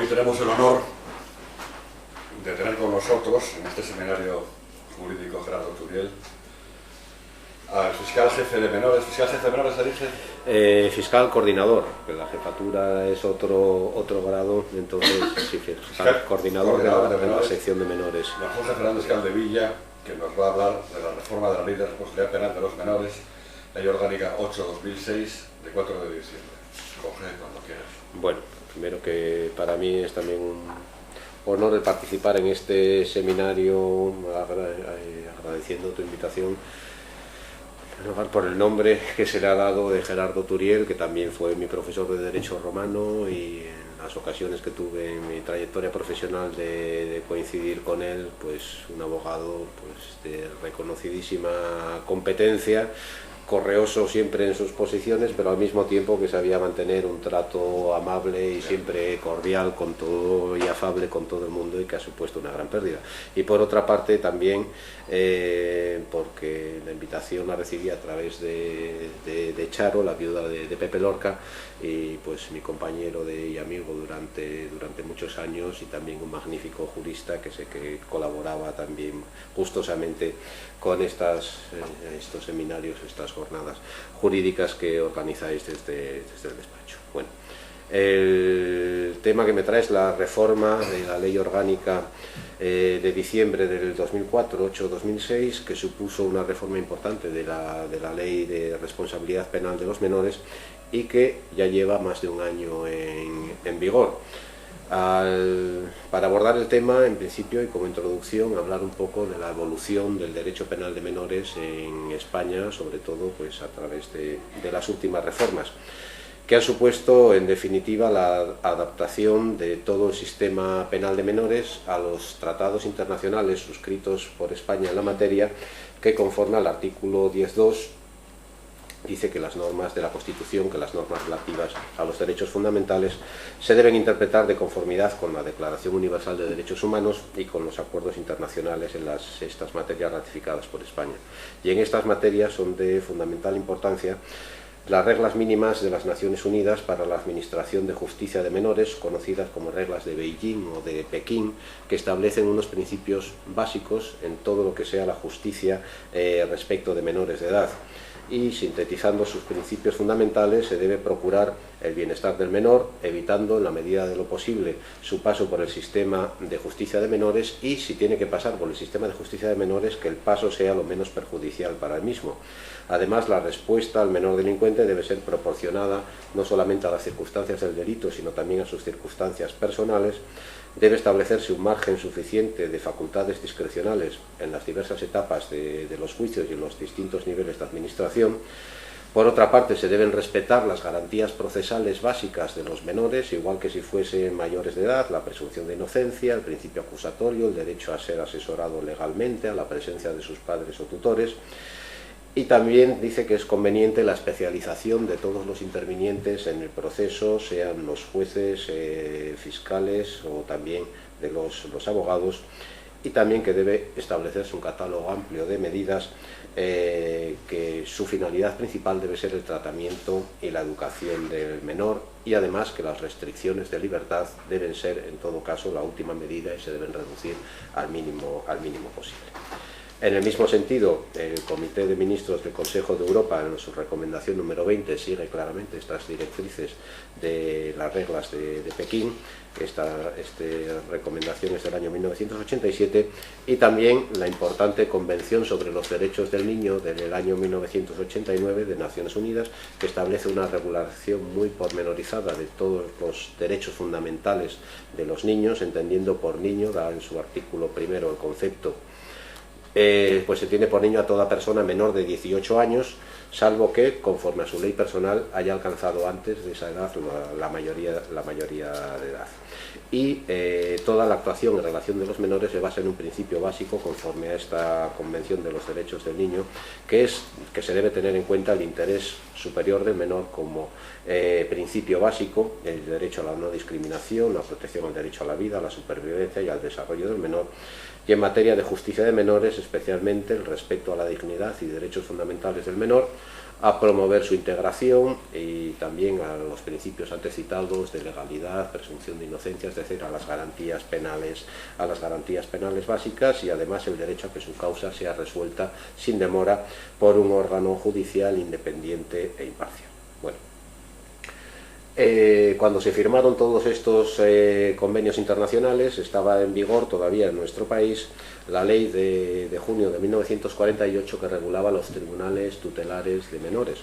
Hoy tenemos el honor de tener con nosotros en este seminario jurídico Gerardo Turiel al fiscal jefe de menores. ¿Fiscal jefe de menores se dice? Fiscal coordinador, que la jefatura es otro grado, entonces sí, fiscal coordinador de la sección de menores. Don Jorge Fernández Caldevilla, que nos va a hablar de la reforma de la Ley de Responsabilidad Penal de los Menores, Ley Orgánica 8/2006, de 4 de diciembre. Jorge, cuando quieras. Bueno, primero que para mí es también un honor el participar en este seminario, agradeciendo tu invitación, por el nombre que se le ha dado de Gerardo Turiel, que también fue mi profesor de Derecho Romano, y en las ocasiones que tuve en mi trayectoria profesional de coincidir con él, pues un abogado pues, de reconocidísima competencia, correoso siempre en sus posiciones, pero al mismo tiempo que sabía mantener un trato amable y siempre cordial con todo y afable con todo el mundo, y que ha supuesto una gran pérdida. Y por otra parte también porque la invitación la recibí a través de Charo, la viuda de Pepe Lorca, y pues mi compañero y amigo durante muchos años, y también un magnífico jurista que sé que colaboraba también gustosamente con estos seminarios, estas jornadas jurídicas que organizáis desde el despacho. Bueno, el tema que me trae es la reforma de la Ley Orgánica de diciembre del 2004, 8/2006, que supuso una reforma importante de la Ley de Responsabilidad Penal de los Menores y que ya lleva más de un año en vigor. Para abordar el tema, en principio y como introducción, hablar un poco de la evolución del derecho penal de menores en España, sobre todo pues a través de las últimas reformas, que han supuesto en definitiva la adaptación de todo el sistema penal de menores a los tratados internacionales suscritos por España en la materia, que conforme al artículo 10.2 dice que las normas de la Constitución, que las normas relativas a los derechos fundamentales se deben interpretar de conformidad con la Declaración Universal de Derechos Humanos y con los acuerdos internacionales en estas materias ratificadas por España. Y en estas materias son de fundamental importancia las reglas mínimas de las Naciones Unidas para la administración de justicia de menores, conocidas como reglas de Beijing o de Pekín, que establecen unos principios básicos en todo lo que sea la justicia respecto de menores de edad. Y sintetizando sus principios fundamentales, se debe procurar el bienestar del menor, evitando en la medida de lo posible su paso por el sistema de justicia de menores, y si tiene que pasar por el sistema de justicia de menores, que el paso sea lo menos perjudicial para el mismo. Además, la respuesta al menor delincuente debe ser proporcionada no solamente a las circunstancias del delito, sino también a sus circunstancias personales. Debe establecerse un margen suficiente de facultades discrecionales en las diversas etapas de los juicios y en los distintos niveles de administración. Por otra parte, se deben respetar las garantías procesales básicas de los menores, igual que si fuesen mayores de edad, la presunción de inocencia, el principio acusatorio, el derecho a ser asesorado legalmente, a la presencia de sus padres o tutores. Y también dice que es conveniente la especialización de todos los intervinientes en el proceso, sean los jueces, fiscales o también de los abogados, y también que debe establecerse un catálogo amplio de medidas que su finalidad principal debe ser el tratamiento y la educación del menor, y además que las restricciones de libertad deben ser en todo caso la última medida y se deben reducir al mínimo posible. En el mismo sentido, el Comité de Ministros del Consejo de Europa, en su recomendación número 20, sigue claramente estas directrices de las reglas de Pekín. Esta recomendación es del año 1987, y también la importante Convención sobre los Derechos del Niño del año 1989 de Naciones Unidas, que establece una regulación muy pormenorizada de todos los derechos fundamentales de los niños, entendiendo por niño, da en su artículo primero el concepto, pues se tiene por niño a toda persona menor de 18 años, salvo que, conforme a su ley personal, haya alcanzado antes de esa edad la mayoría de edad. Y toda la actuación en relación de los menores se basa en un principio básico, conforme a esta Convención de los Derechos del Niño, que es que se debe tener en cuenta el interés superior del menor como principio básico, el derecho a la no discriminación, la protección al derecho a la vida, a la supervivencia y al desarrollo del menor. Y en materia de justicia de menores, especialmente el respeto a la dignidad y derechos fundamentales del menor, a promover su integración y también a los principios antes citados de legalidad, presunción de inocencia, es decir, a las garantías penales básicas, y además el derecho a que su causa sea resuelta sin demora por un órgano judicial independiente e imparcial. Bueno, cuando se firmaron todos estos convenios internacionales, estaba en vigor todavía en nuestro país la ley de junio de 1948 que regulaba los tribunales tutelares de menores.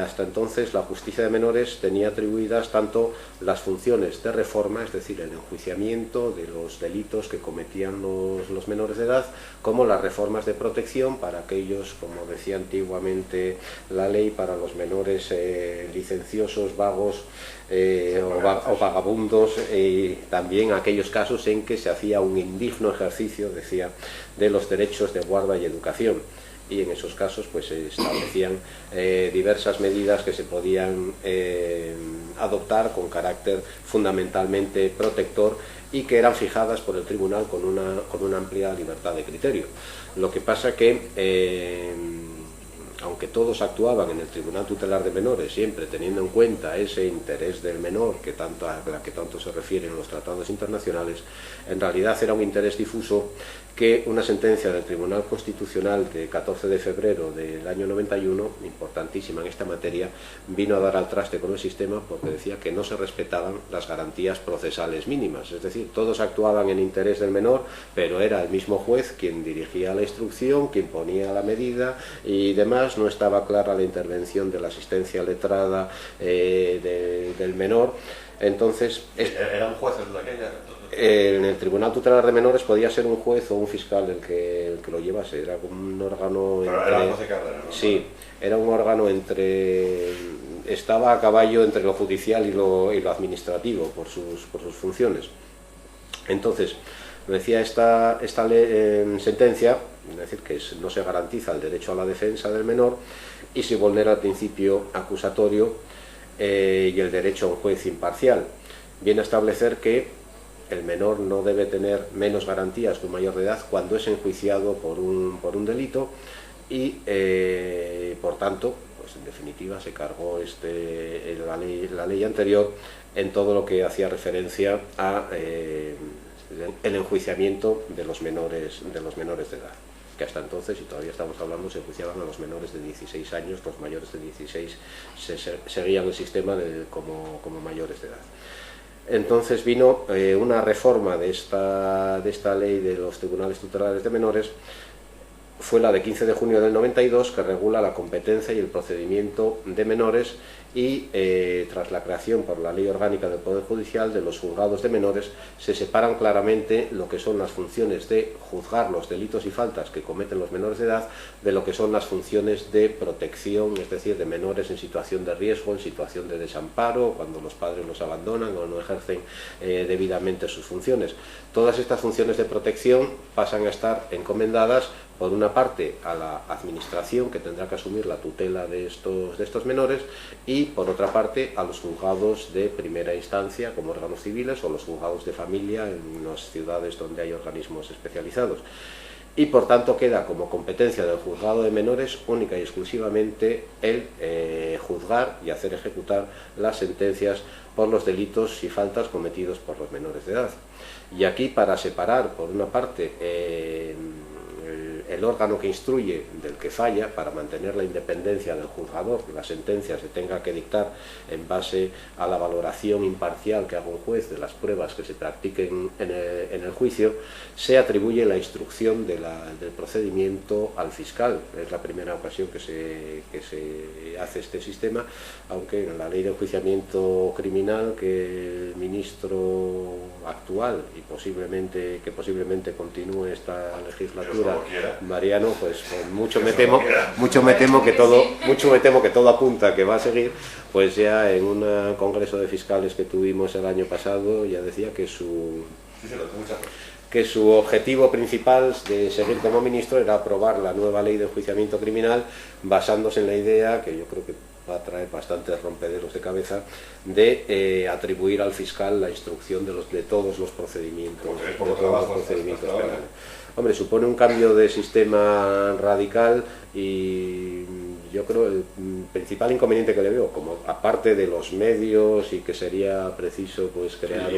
Hasta entonces la justicia de menores tenía atribuidas tanto las funciones de reforma, es decir, el enjuiciamiento de los delitos que cometían los menores de edad, como las reformas de protección para aquellos, como decía antiguamente la ley, para los menores licenciosos, vagos o vagabundos, y también aquellos casos en que se hacía un indigno ejercicio, decía, de los derechos de guarda y educación. Y en esos casos pues se establecían diversas medidas que se podían adoptar con carácter fundamentalmente protector y que eran fijadas por el tribunal con una amplia libertad de criterio. Lo que pasa que aunque todos actuaban en el Tribunal Tutelar de Menores, siempre teniendo en cuenta ese interés del menor a la que tanto se refieren los tratados internacionales, en realidad era un interés difuso que una sentencia del Tribunal Constitucional de 14 de febrero del año 91, importantísima en esta materia, vino a dar al traste con el sistema porque decía que no se respetaban las garantías procesales mínimas, es decir, todos actuaban en interés del menor, pero era el mismo juez quien dirigía la instrucción, quien ponía la medida y demás, no estaba clara la intervención de la asistencia letrada del menor. Entonces, ¿era un juez de aquella? En el Tribunal Tutelar de Menores podía ser un juez o un fiscal el que lo llevase, era un órgano... Pero era un juez de carrera, ¿no? Sí, era un órgano estaba a caballo entre lo judicial y lo administrativo por sus funciones. Entonces, decía esta sentencia, es decir, que no se garantiza el derecho a la defensa del menor y se vulnera el principio acusatorio y el derecho a un juez imparcial. Viene a establecer que el menor no debe tener menos garantías que un mayor de edad cuando es enjuiciado por un delito y, por tanto, pues en definitiva se cargó la ley anterior en todo lo que hacía referencia a el enjuiciamiento de los menores de edad, que hasta entonces, y todavía estamos hablando, se enjuiciaban a los menores de 16 años, los mayores de 16 seguían el sistema como mayores de edad. Entonces vino una reforma de esta ley de los tribunales tutelares de menores, fue la de 15 de junio del 92, que regula la competencia y el procedimiento de menores y tras la creación por la Ley Orgánica del Poder Judicial de los juzgados de menores se separan claramente lo que son las funciones de juzgar los delitos y faltas que cometen los menores de edad de lo que son las funciones de protección, es decir, de menores en situación de riesgo, en situación de desamparo, cuando los padres los abandonan o no ejercen debidamente sus funciones. Todas estas funciones de protección pasan a estar encomendadas por una parte a la administración, que tendrá que asumir la tutela de estos menores, y por otra parte a los juzgados de primera instancia como órganos civiles o los juzgados de familia en las ciudades donde hay organismos especializados. Y por tanto queda como competencia del juzgado de menores única y exclusivamente el juzgar y hacer ejecutar las sentencias por los delitos y faltas cometidos por los menores de edad. Y aquí, para separar por una parte el órgano que instruye del que falla, para mantener la independencia del juzgador, que la sentencia se tenga que dictar en base a la valoración imparcial que haga un juez de las pruebas que se practiquen en el juicio, se atribuye la instrucción del procedimiento al fiscal. Es la primera ocasión que se hace este sistema, aunque en la ley de enjuiciamiento criminal que el ministro actual y que posiblemente continúe esta legislatura, Mariano, pues mucho me temo que todo apunta a que va a seguir, pues ya en un congreso de fiscales que tuvimos el año pasado ya decía que su objetivo principal de seguir como ministro era aprobar la nueva ley de enjuiciamiento criminal, basándose en la idea, que yo creo que va a traer bastantes rompederos de cabeza, de atribuir al fiscal la instrucción de todos los procedimientos penales. Hombre, supone un cambio de sistema radical y yo creo el principal inconveniente que le veo, como aparte de los medios y que sería preciso pues crear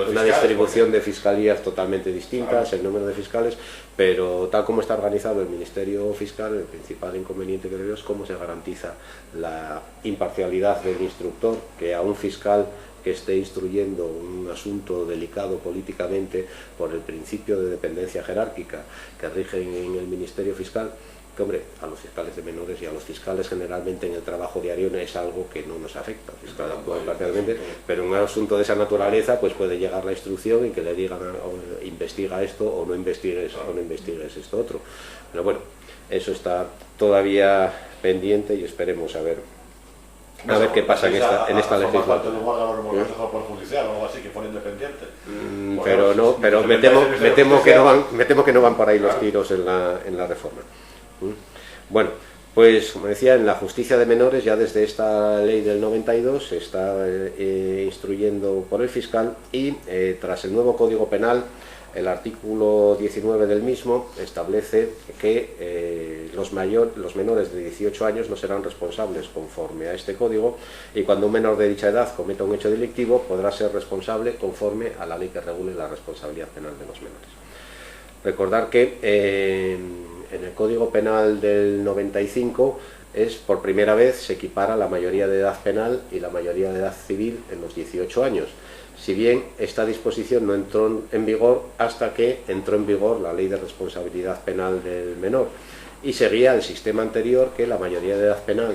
una distribución de fiscalías totalmente distintas, el número de fiscales, pero tal como está organizado el Ministerio Fiscal, el principal inconveniente que le veo es cómo se garantiza la imparcialidad del instructor, que a un fiscal que esté instruyendo un asunto delicado políticamente por el principio de dependencia jerárquica que rige en el Ministerio Fiscal, que hombre, a los fiscales de menores y a los fiscales generalmente en el trabajo diario no es algo que no nos afecta, el fiscal actúa parcialmente, pero en un asunto de esa naturaleza pues puede llegar la instrucción y que le digan investiga esto o no investigues esto otro, pero bueno, eso está todavía pendiente y esperemos a ver qué pasa en esta legislatura. Pero me temo que no van por ahí los tiros en la reforma. Bueno, pues como decía, en la justicia de menores ya desde esta ley del 92 se está instruyendo por el fiscal y tras el nuevo Código Penal, el artículo 19 del mismo establece que los menores de 18 años no serán responsables conforme a este código, y cuando un menor de dicha edad cometa un hecho delictivo podrá ser responsable conforme a la ley que regule la responsabilidad penal de los menores. Recordar que en el Código Penal del 95 por primera vez se equipara la mayoría de edad penal y la mayoría de edad civil en los 18 años. Si bien esta disposición no entró en vigor hasta que entró en vigor la Ley de Responsabilidad Penal del Menor, y seguía el sistema anterior, que la mayoría de edad penal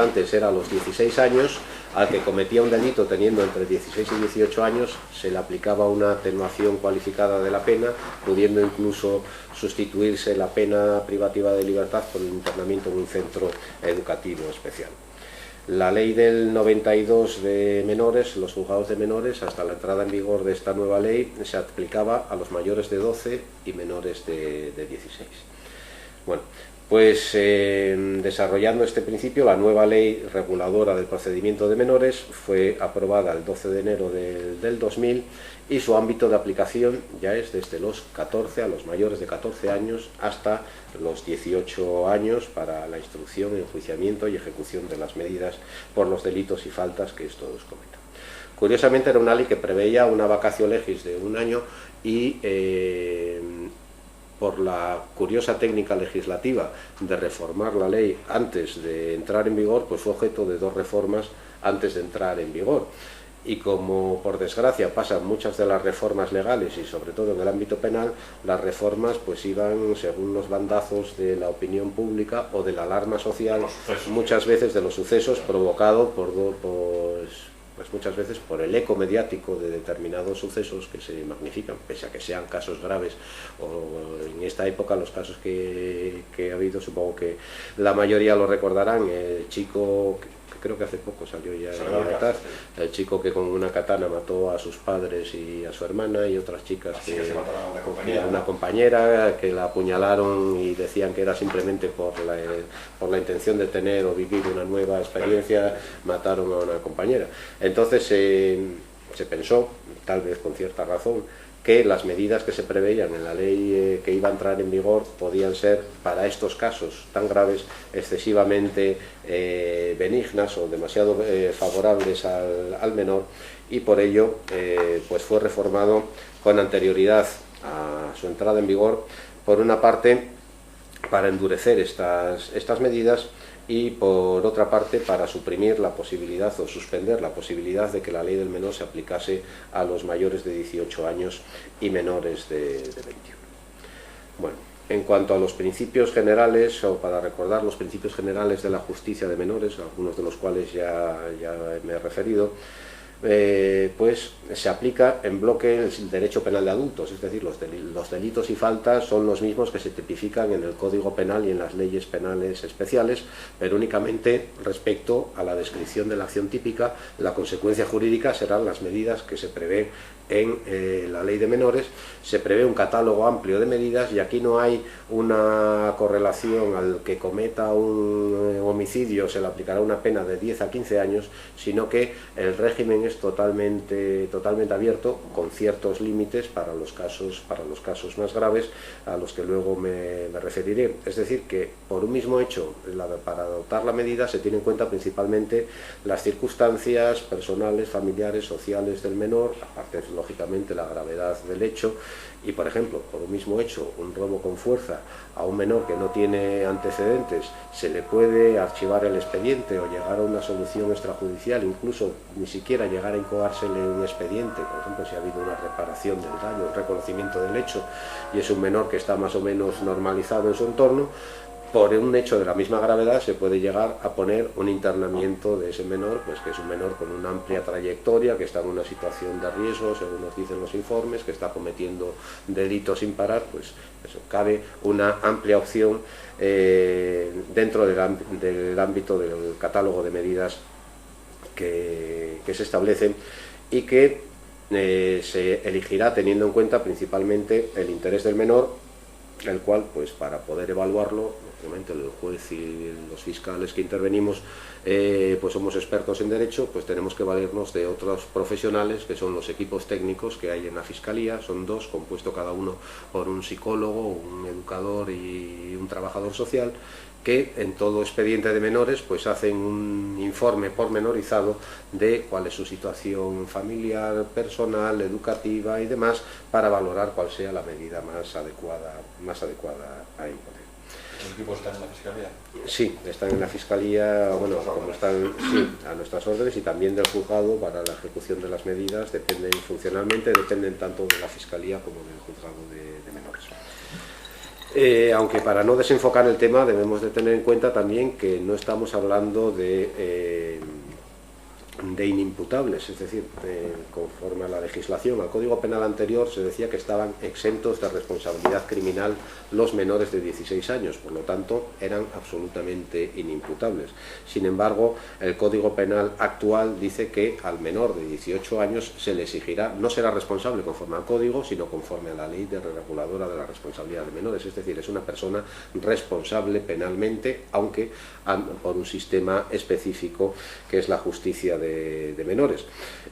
antes era a los 16 años, al que cometía un delito teniendo entre 16 y 18 años se le aplicaba una atenuación cualificada de la pena, pudiendo incluso sustituirse la pena privativa de libertad por el internamiento en un centro educativo especial. La ley del 92 de menores, los juzgados de menores, hasta la entrada en vigor de esta nueva ley, se aplicaba a los mayores de 12 y menores de 16. Bueno, pues desarrollando este principio, la nueva ley reguladora del procedimiento de menores fue aprobada el 12 de enero del 2000 y su ámbito de aplicación ya es desde los 14 a los mayores de 14 años hasta los 18 años para la instrucción, enjuiciamiento y ejecución de las medidas por los delitos y faltas que estos cometan. Curiosamente era una ley que preveía una vacatio legis de un año y por la curiosa técnica legislativa de reformar la ley antes de entrar en vigor, pues fue objeto de 2 reformas antes de entrar en vigor. Y como por desgracia pasan muchas de las reformas legales y sobre todo en el ámbito penal, las reformas pues iban según los bandazos de la opinión pública o de la alarma social, muchas veces de los sucesos provocados pues muchas veces por el eco mediático de determinados sucesos que se magnifican, pese a que sean casos graves, o en esta época los casos que ha habido, supongo que la mayoría lo recordarán, el chico que creo que hace poco salió ya en libertad, el chico que con una katana mató a sus padres y a su hermana, y otras chicas que una compañera que la apuñalaron y decían que era simplemente por la intención de tener o vivir una nueva experiencia, mataron a una compañera. Entonces se pensó, tal vez con cierta razón, que las medidas que se preveían en la ley que iba a entrar en vigor podían ser, para estos casos tan graves, excesivamente benignas o demasiado favorables al menor, y por ello pues fue reformado con anterioridad a su entrada en vigor, por una parte para endurecer estas medidas, y por otra parte para suprimir la posibilidad o suspender la posibilidad de que la ley del menor se aplicase a los mayores de 18 años y menores de 21. Bueno, en cuanto a los principios generales, o para recordar los principios generales de la justicia de menores, algunos de los cuales ya me he referido, pues se aplica en bloque el derecho penal de adultos, es decir, los delitos y faltas son los mismos que se tipifican en el Código Penal y en las leyes penales especiales, pero únicamente respecto a la descripción de la acción típica. La consecuencia jurídica serán las medidas que se prevé en la ley de menores. Se prevé un catálogo amplio de medidas, y aquí no hay una correlación al que cometa un homicidio se le aplicará una pena de 10 a 15 años, sino que el régimen también es totalmente abierto, con ciertos límites para los casos más graves, a los que luego me referiré. Es decir, que por un mismo hecho, para adoptar la medida se tiene en cuenta principalmente las circunstancias personales, familiares, sociales del menor, aparte lógicamente la gravedad del hecho, y por ejemplo, por un mismo hecho, un robo con fuerza a un menor que no tiene antecedentes, se le puede archivar el expediente o llegar a una solución extrajudicial, incluso ni siquiera llegar a incoársele un expediente, por ejemplo, si ha habido una reparación del daño, un reconocimiento del hecho, y es un menor que está más o menos normalizado en su entorno. Por un hecho de la misma gravedad se puede llegar a poner un internamiento de ese menor, pues que es un menor con una amplia trayectoria, que está en una situación de riesgo, según nos dicen los informes, que está cometiendo delitos sin parar. Pues eso, cabe una amplia opción dentro del ámbito del catálogo de medidas que se establecen, y que se elegirá teniendo en cuenta principalmente el interés del menor, el cual, pues para poder evaluarlo, obviamente el juez y los fiscales que intervenimos, pues somos expertos en derecho, pues tenemos que valernos de otros profesionales, que son los equipos técnicos que hay en la Fiscalía. Son dos, compuesto cada uno por un psicólogo, un educador y un trabajador social, que en todo expediente de menores pues hacen un informe pormenorizado de cuál es su situación familiar, personal, educativa y demás, para valorar cuál sea la medida más adecuada a imponer. ¿Los equipos están en la Fiscalía? Sí, están en la Fiscalía, bueno, como están, sí, a nuestras órdenes, y también del juzgado para la ejecución de las medidas. Funcionalmente dependen tanto de la Fiscalía como del juzgado de menores. Aunque para no desenfocar el tema debemos de tener en cuenta también que no estamos hablando de inimputables, es decir, conforme a la legislación, al Código Penal anterior se decía que estaban exentos de responsabilidad criminal los menores de 16 años, por lo tanto eran absolutamente inimputables. Sin embargo, el Código Penal actual dice que al menor de 18 años se le exigirá, no será responsable conforme al Código, sino conforme a la ley reguladora de la responsabilidad de menores, es decir, es una persona responsable penalmente, aunque por un sistema específico que es la justicia de menores.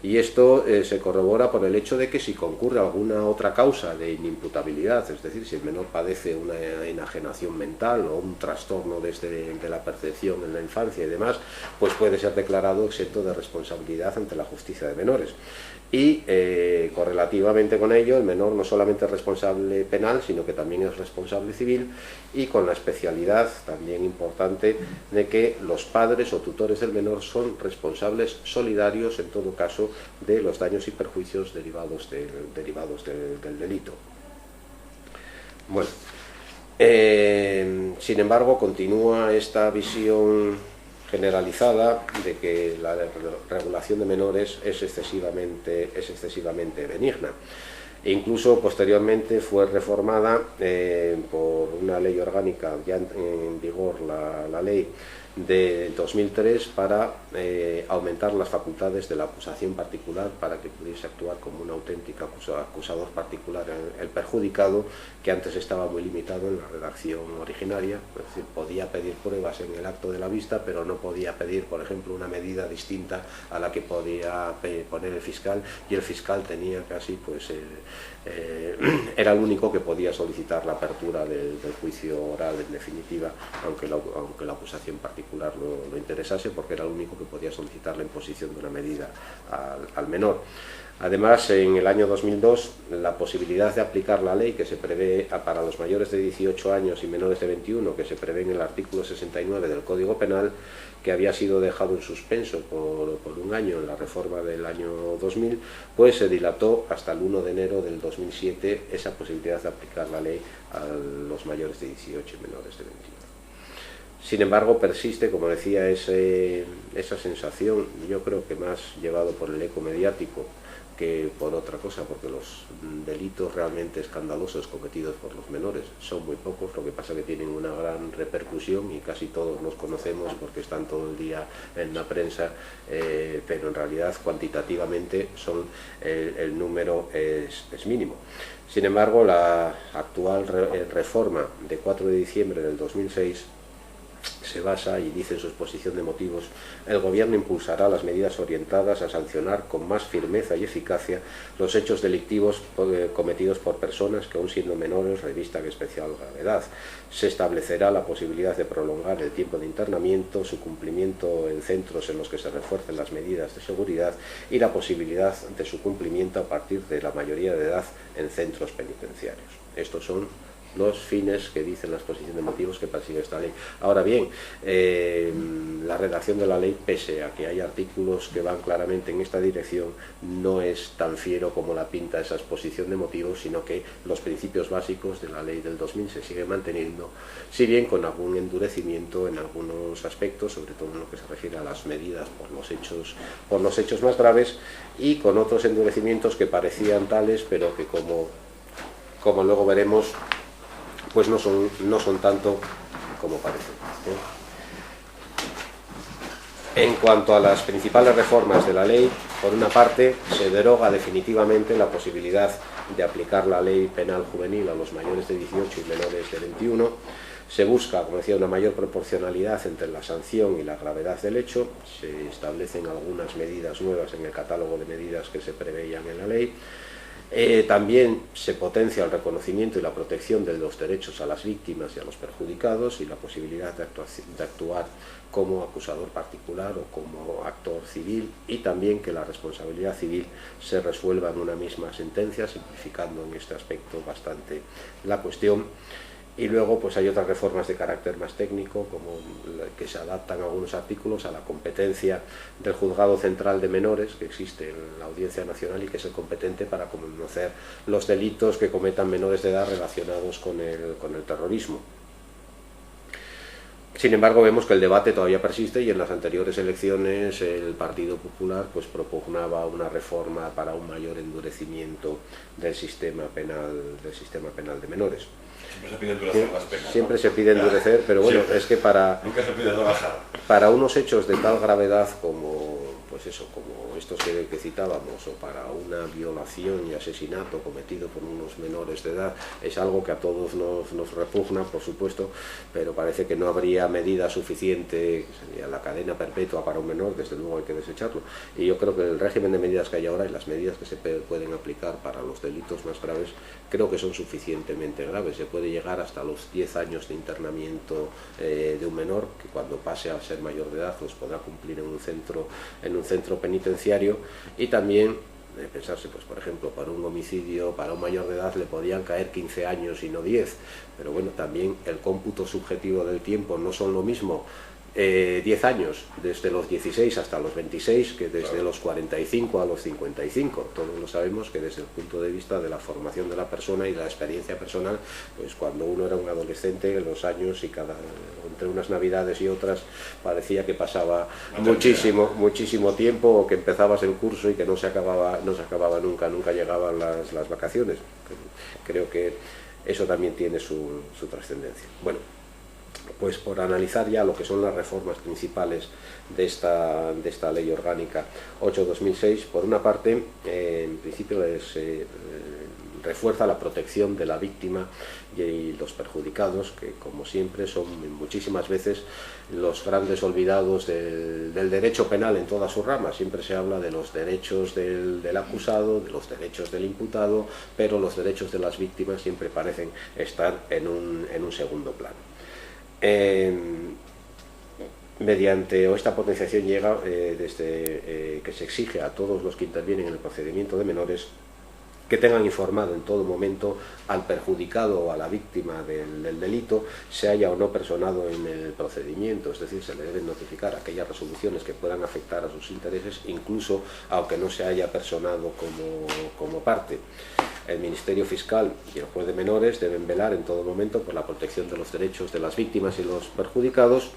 Y esto se corrobora por el hecho de que si concurre alguna otra causa de inimputabilidad, es decir, si el menor padece una enajenación mental o un trastorno de la percepción en la infancia y demás, pues puede ser declarado exento de responsabilidad ante la justicia de menores. Y correlativamente con ello, el menor no solamente es responsable penal, sino que también es responsable civil, y con la especialidad también importante de que los padres o tutores del menor son responsables solidarios en todo caso de los daños y perjuicios derivados del delito. Bueno, sin embargo, continúa esta visión generalizada de que la regulación de menores es excesivamente benigna. E incluso posteriormente fue reformada por una ley orgánica ya en vigor, la ley de 2003, para aumentar las facultades de la acusación particular, para que pudiese actuar como un auténtico acusador particular el perjudicado, que antes estaba muy limitado en la redacción originaria. Es decir, podía pedir pruebas en el acto de la vista, pero no podía pedir, por ejemplo, una medida distinta a la que podía poner el fiscal, y el fiscal tenía casi, pues, era el único que podía solicitar la apertura del juicio oral en definitiva, aunque la acusación particular lo interesase, porque era el único que podía solicitar la imposición de una medida al menor. Además, en el año 2002, la posibilidad de aplicar la ley que se prevé para los mayores de 18 años y menores de 21, que se prevé en el artículo 69 del Código Penal, que había sido dejado en suspenso por un año en la reforma del año 2000, pues se dilató hasta el 1 de enero del 2007 esa posibilidad de aplicar la ley a los mayores de 18 y menores de 21. Sin embargo, persiste, como decía, esa sensación, yo creo que más llevado por el eco mediático que por otra cosa, porque los delitos realmente escandalosos cometidos por los menores son muy pocos. Lo que pasa es que tienen una gran repercusión y casi todos los conocemos porque están todo el día en la prensa, pero en realidad cuantitativamente el número es mínimo. Sin embargo, la actual reforma de 4 de diciembre del 2006 se basa y dice en su exposición de motivos: el Gobierno impulsará las medidas orientadas a sancionar con más firmeza y eficacia los hechos delictivos cometidos por personas que, aun siendo menores, revistan especial gravedad. Se establecerá la posibilidad de prolongar el tiempo de internamiento, su cumplimiento en centros en los que se refuercen las medidas de seguridad y la posibilidad de su cumplimiento a partir de la mayoría de edad en centros penitenciarios. Estos son los fines que dice la exposición de motivos que persigue esta ley. Ahora bien, la redacción de la ley, pese a que hay artículos que van claramente en esta dirección, no es tan fiero como la pinta esa exposición de motivos, sino que los principios básicos de la ley del 2000 se siguen manteniendo, si bien con algún endurecimiento en algunos aspectos, sobre todo en lo que se refiere a las medidas por los hechos más graves, y con otros endurecimientos que parecían tales, pero que como luego veremos, pues no son tanto como parece. En cuanto a las principales reformas de la ley, por una parte, se deroga definitivamente la posibilidad de aplicar la ley penal juvenil a los mayores de 18 y menores de 21. Se busca, como decía, una mayor proporcionalidad entre la sanción y la gravedad del hecho. Se establecen algunas medidas nuevas en el catálogo de medidas que se preveían en la ley. También se potencia el reconocimiento y la protección de los derechos a las víctimas y a los perjudicados, y la posibilidad de actuar como acusador particular o como actor civil, y también que la responsabilidad civil se resuelva en una misma sentencia, simplificando en este aspecto bastante la cuestión. Y luego pues hay otras reformas de carácter más técnico, como que se adaptan algunos artículos a la competencia del Juzgado Central de Menores, que existe en la Audiencia Nacional y que es el competente para conocer los delitos que cometan menores de edad relacionados con el terrorismo. Sin embargo, vemos que el debate todavía persiste, y en las anteriores elecciones el Partido Popular pues propugnaba una reforma para un mayor endurecimiento del sistema penal de menores. Siempre se pide endurecer las penas. Siempre se pide endurecer, pero bueno, siempre. Es que Nunca se pide rebajar. para unos hechos de tal gravedad como estos que citábamos, o para una violación y asesinato cometido por unos menores de edad, es algo que a todos nos repugna, por supuesto, pero parece que no habría medida suficiente, que sería la cadena perpetua para un menor. Desde luego hay que desecharlo. Y yo creo que el régimen de medidas que hay ahora y las medidas que se pueden aplicar para los delitos más graves, creo que son suficientemente graves. Se puede llegar hasta los 10 años de internamiento de un menor, que cuando pase a ser mayor de edad los podrá cumplir en un centro penitenciario. Y también pensarse, pues por ejemplo, para un homicidio, para un mayor de edad le podían caer 15 años y no 10, pero bueno, también el cómputo subjetivo del tiempo no son lo mismo 10 años desde los 16 hasta los 26 que desde los 45 a los 55. Todos lo sabemos que desde el punto de vista de la formación de la persona y la experiencia personal, pues cuando uno era un adolescente, los años, y entre unas navidades y otras parecía que pasaba muchísimo tiempo, o que empezabas el curso y que no se acababa nunca llegaban las vacaciones. Creo que eso también tiene su trascendencia. Bueno, pues por analizar ya lo que son las reformas principales de esta ley orgánica 8/2006, por una parte, en principio refuerza la protección de la víctima y los perjudicados, que como siempre son muchísimas veces los grandes olvidados del derecho penal en todas sus ramas. Siempre se habla de los derechos del acusado, de los derechos del imputado, pero los derechos de las víctimas siempre parecen estar en un segundo plano. Esta potenciación llega desde que se exige a todos los que intervienen en el procedimiento de menores que tengan informado en todo momento al perjudicado o a la víctima del delito, se haya o no personado en el procedimiento. Es decir, se le deben notificar aquellas resoluciones que puedan afectar a sus intereses, incluso aunque no se haya personado como parte. El Ministerio Fiscal y el juez de menores deben velar en todo momento por la protección de los derechos de las víctimas y los perjudicados,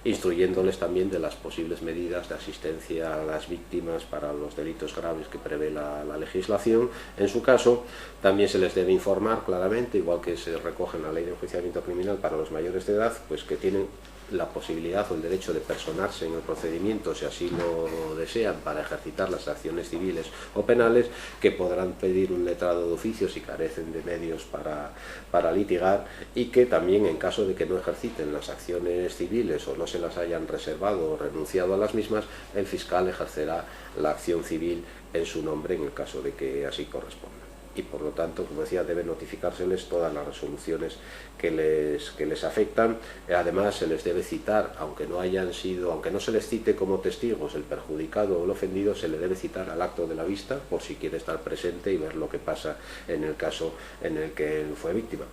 instruyéndoles también de las posibles medidas de asistencia a las víctimas para los delitos graves que prevé la legislación. En su caso, también se les debe informar claramente, igual que se recoge en la Ley de Enjuiciamiento Criminal para los mayores de edad, pues que tienen la posibilidad o el derecho de personarse en el procedimiento, si así lo desean, para ejercitar las acciones civiles o penales, que podrán pedir un letrado de oficio si carecen de medios para litigar, y que también, en caso de que no ejerciten las acciones civiles o no se las hayan reservado o renunciado a las mismas, el fiscal ejercerá la acción civil en su nombre en el caso de que así corresponda. Y por lo tanto, como decía, deben notificárseles todas las resoluciones que les afectan. Además, se les debe citar, aunque no se les cite como testigos el perjudicado o el ofendido, se le debe citar al acto de la vista, por si quiere estar presente y ver lo que pasa en el caso en el que él fue víctima.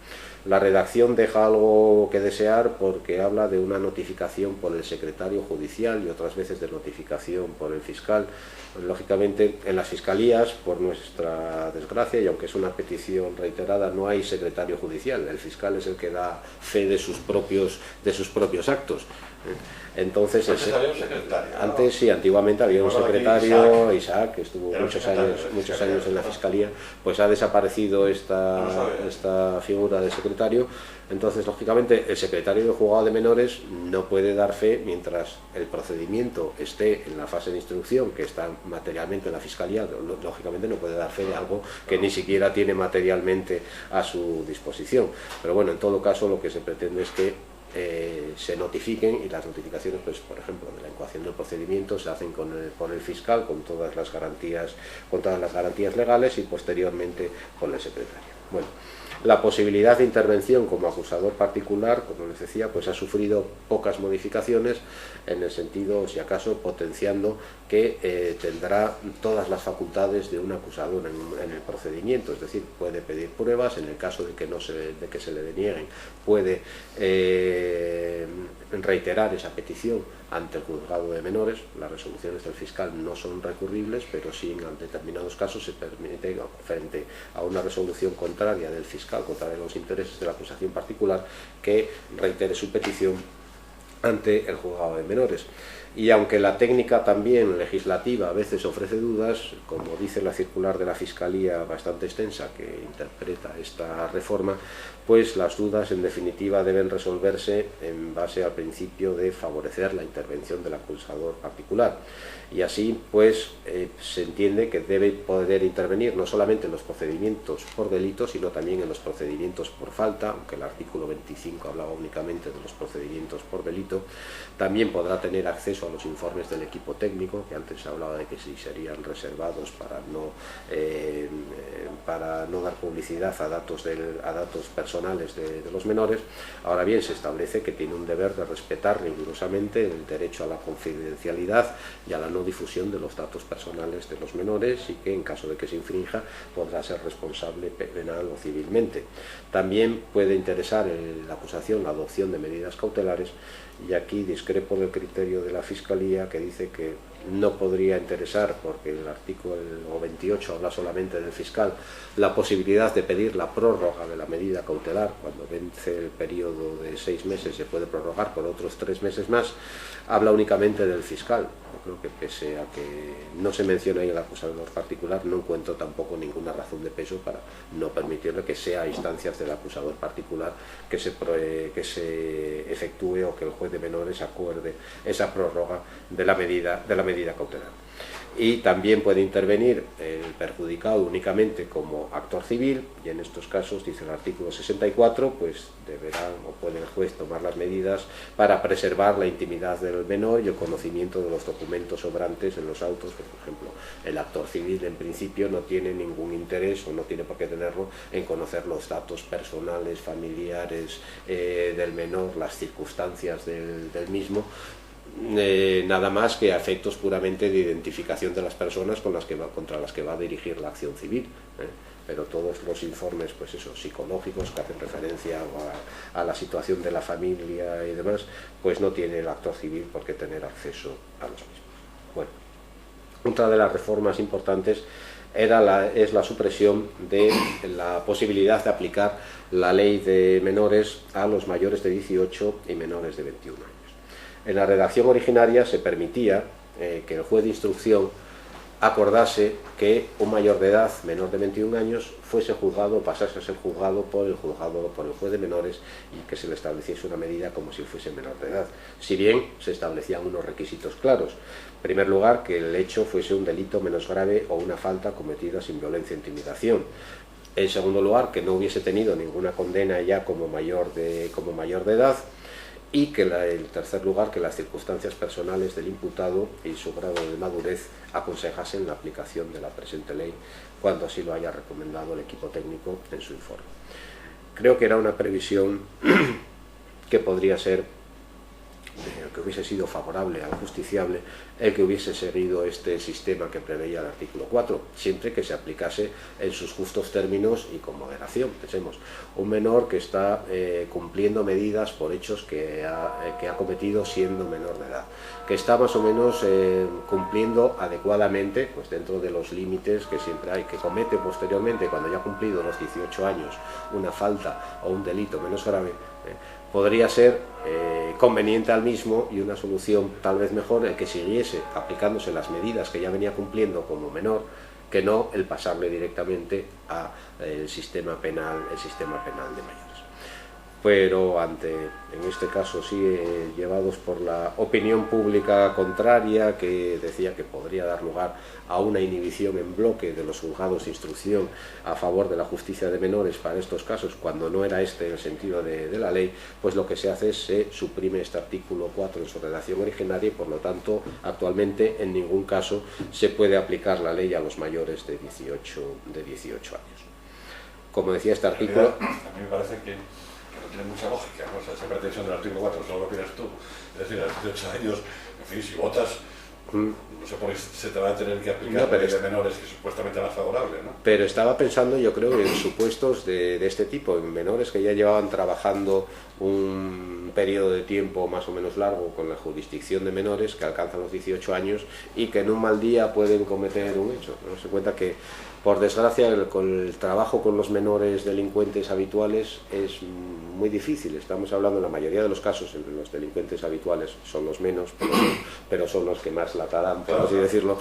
La redacción deja algo que desear, porque habla de una notificación por el secretario judicial y otras veces de notificación por el fiscal. Lógicamente, en las fiscalías, por nuestra desgracia, y aunque es una petición reiterada, no hay secretario judicial. El fiscal es el que da fe de sus propios actos. Entonces, antes había un secretario, ¿no? Antes sí, antiguamente había un secretario, Isaac, que estuvo muchos años en la fiscalía. Pues ha desaparecido esta figura de secretario. Entonces, lógicamente, el secretario del juzgado de menores no puede dar fe mientras el procedimiento esté en la fase de instrucción, que está materialmente en la fiscalía. Lógicamente no puede dar fe de algo que ni siquiera tiene materialmente a su disposición. Pero bueno, en todo caso, lo que se pretende es que se notifiquen, y las notificaciones, pues, por ejemplo, de la incoación del procedimiento se hacen por el fiscal con todas las garantías legales, y posteriormente con el secretario. Bueno, la posibilidad de intervención como acusador particular, como les decía, pues ha sufrido pocas modificaciones, en el sentido, si acaso, potenciando que tendrá todas las facultades de un acusador en el procedimiento. Es decir, puede pedir pruebas, en el caso de que se le denieguen, puede reiterar esa petición ante el juzgado de menores. Las resoluciones del fiscal no son recurribles, pero sí en determinados casos se permite, frente a una resolución contraria del fiscal, contraria a los intereses de la acusación particular, que reitere su petición ante el juzgado de menores. Y aunque la técnica también legislativa a veces ofrece dudas, como dice la circular de la Fiscalía, bastante extensa, que interpreta esta reforma, pues las dudas en definitiva deben resolverse en base al principio de favorecer la intervención del acusador particular. Y así, pues, se entiende que debe poder intervenir no solamente en los procedimientos por delito, sino también en los procedimientos por falta, aunque el artículo 25 hablaba únicamente de los procedimientos por delito. También podrá tener acceso a los informes del equipo técnico, que antes se hablaba de que sí serían reservados para no dar publicidad a datos personales de los menores. Ahora bien, se establece que tiene un deber de respetar rigurosamente el derecho a la confidencialidad y a la no difusión de los datos personales de los menores, y que en caso de que se infrinja podrá ser responsable penal o civilmente. También puede interesar en la acusación la adopción de medidas cautelares, y aquí discrepo del criterio de la Fiscalía, que dice que no podría interesar, porque el artículo 28 habla solamente del fiscal, la posibilidad de pedir la prórroga de la medida cautelar. Cuando vence el periodo de 6 meses se puede prorrogar por otros 3 meses más. Habla únicamente del fiscal. Yo creo que, pese a que no se menciona ahí el acusador particular, no encuentro tampoco ninguna razón de peso para no permitirle que sea a instancias del acusador particular que se efectúe, o que el juez de menores acuerde esa prórroga de la medida cautelar. Y también puede intervenir el perjudicado únicamente como actor civil, y en estos casos, dice el artículo 64, pues deberá o puede el juez tomar las medidas para preservar la intimidad del menor y el conocimiento de los documentos sobrantes en los autos. Por ejemplo, el actor civil en principio no tiene ningún interés, o no tiene por qué tenerlo, en conocer los datos personales, familiares del menor, las circunstancias del mismo, nada más que a efectos puramente de identificación de las personas contra las que va a dirigir la acción civil. Pero todos los informes, pues eso, psicológicos, que hacen referencia a la situación de la familia y demás, pues no tiene el actor civil por qué tener acceso a los mismos. Bueno, otra de las reformas importantes es la supresión de la posibilidad de aplicar la ley de menores a los mayores de 18 y menores de 21 años. En la redacción originaria se permitía que el juez de instrucción acordase que un mayor de edad, menor de 21 años, fuese juzgado, pasase a ser juzgado por el juez de menores, y que se le estableciese una medida como si fuese menor de edad. Si bien se establecían unos requisitos claros. En primer lugar, que el hecho fuese un delito menos grave o una falta cometida sin violencia o intimidación. En segundo lugar, que no hubiese tenido ninguna condena ya como mayor de edad. Y que en tercer lugar, que las circunstancias personales del imputado y su grado de madurez aconsejasen la aplicación de la presente ley cuando así lo haya recomendado el equipo técnico en su informe. Creo que era una previsión que podría ser, que hubiese sido favorable al justiciable, el que hubiese seguido este sistema que preveía el artículo 4, siempre que se aplicase en sus justos términos y con moderación. Pensemos, un menor que está cumpliendo medidas por hechos que ha cometido siendo menor de edad, que está más o menos cumpliendo adecuadamente, pues dentro de los límites que siempre hay, que comete posteriormente, cuando ya ha cumplido los 18 años, una falta o un delito menos grave, podría ser conveniente al mismo, y una solución tal vez mejor, el que siguiese aplicándose las medidas que ya venía cumpliendo como menor, que no el pasarle directamente al sistema penal de mayores. Pero en este caso sí, llevados por la opinión pública contraria, que decía que podría dar lugar a una inhibición en bloque de los juzgados de instrucción a favor de la justicia de menores para estos casos, cuando no era este el sentido de la ley, pues lo que se hace es se suprime este artículo 4 en su redacción originaria, y por lo tanto actualmente en ningún caso se puede aplicar la ley a los mayores de 18 años. Como decía este artículo... A mí me parece que no tiene mucha lógica, ¿no? O sea, esa pretensión del artículo 4, solo lo opinas tú. Es decir, a los 18 años, en fin, si votas, no se pone, se te va a tener que aplicar la ley de menores, que es supuestamente más favorable, ¿no? Pero estaba pensando, yo creo, en supuestos de este tipo, en menores que ya llevaban trabajando un periodo de tiempo más o menos largo con la jurisdicción de menores, que alcanzan los 18 años y que en un mal día pueden cometer un hecho. ¿No? Se cuenta que, por desgracia, el trabajo con los menores delincuentes habituales es muy difícil. Estamos hablando, en la mayoría de los casos, entre los delincuentes habituales son los menos, pero son los que más latarán, por así decirlo.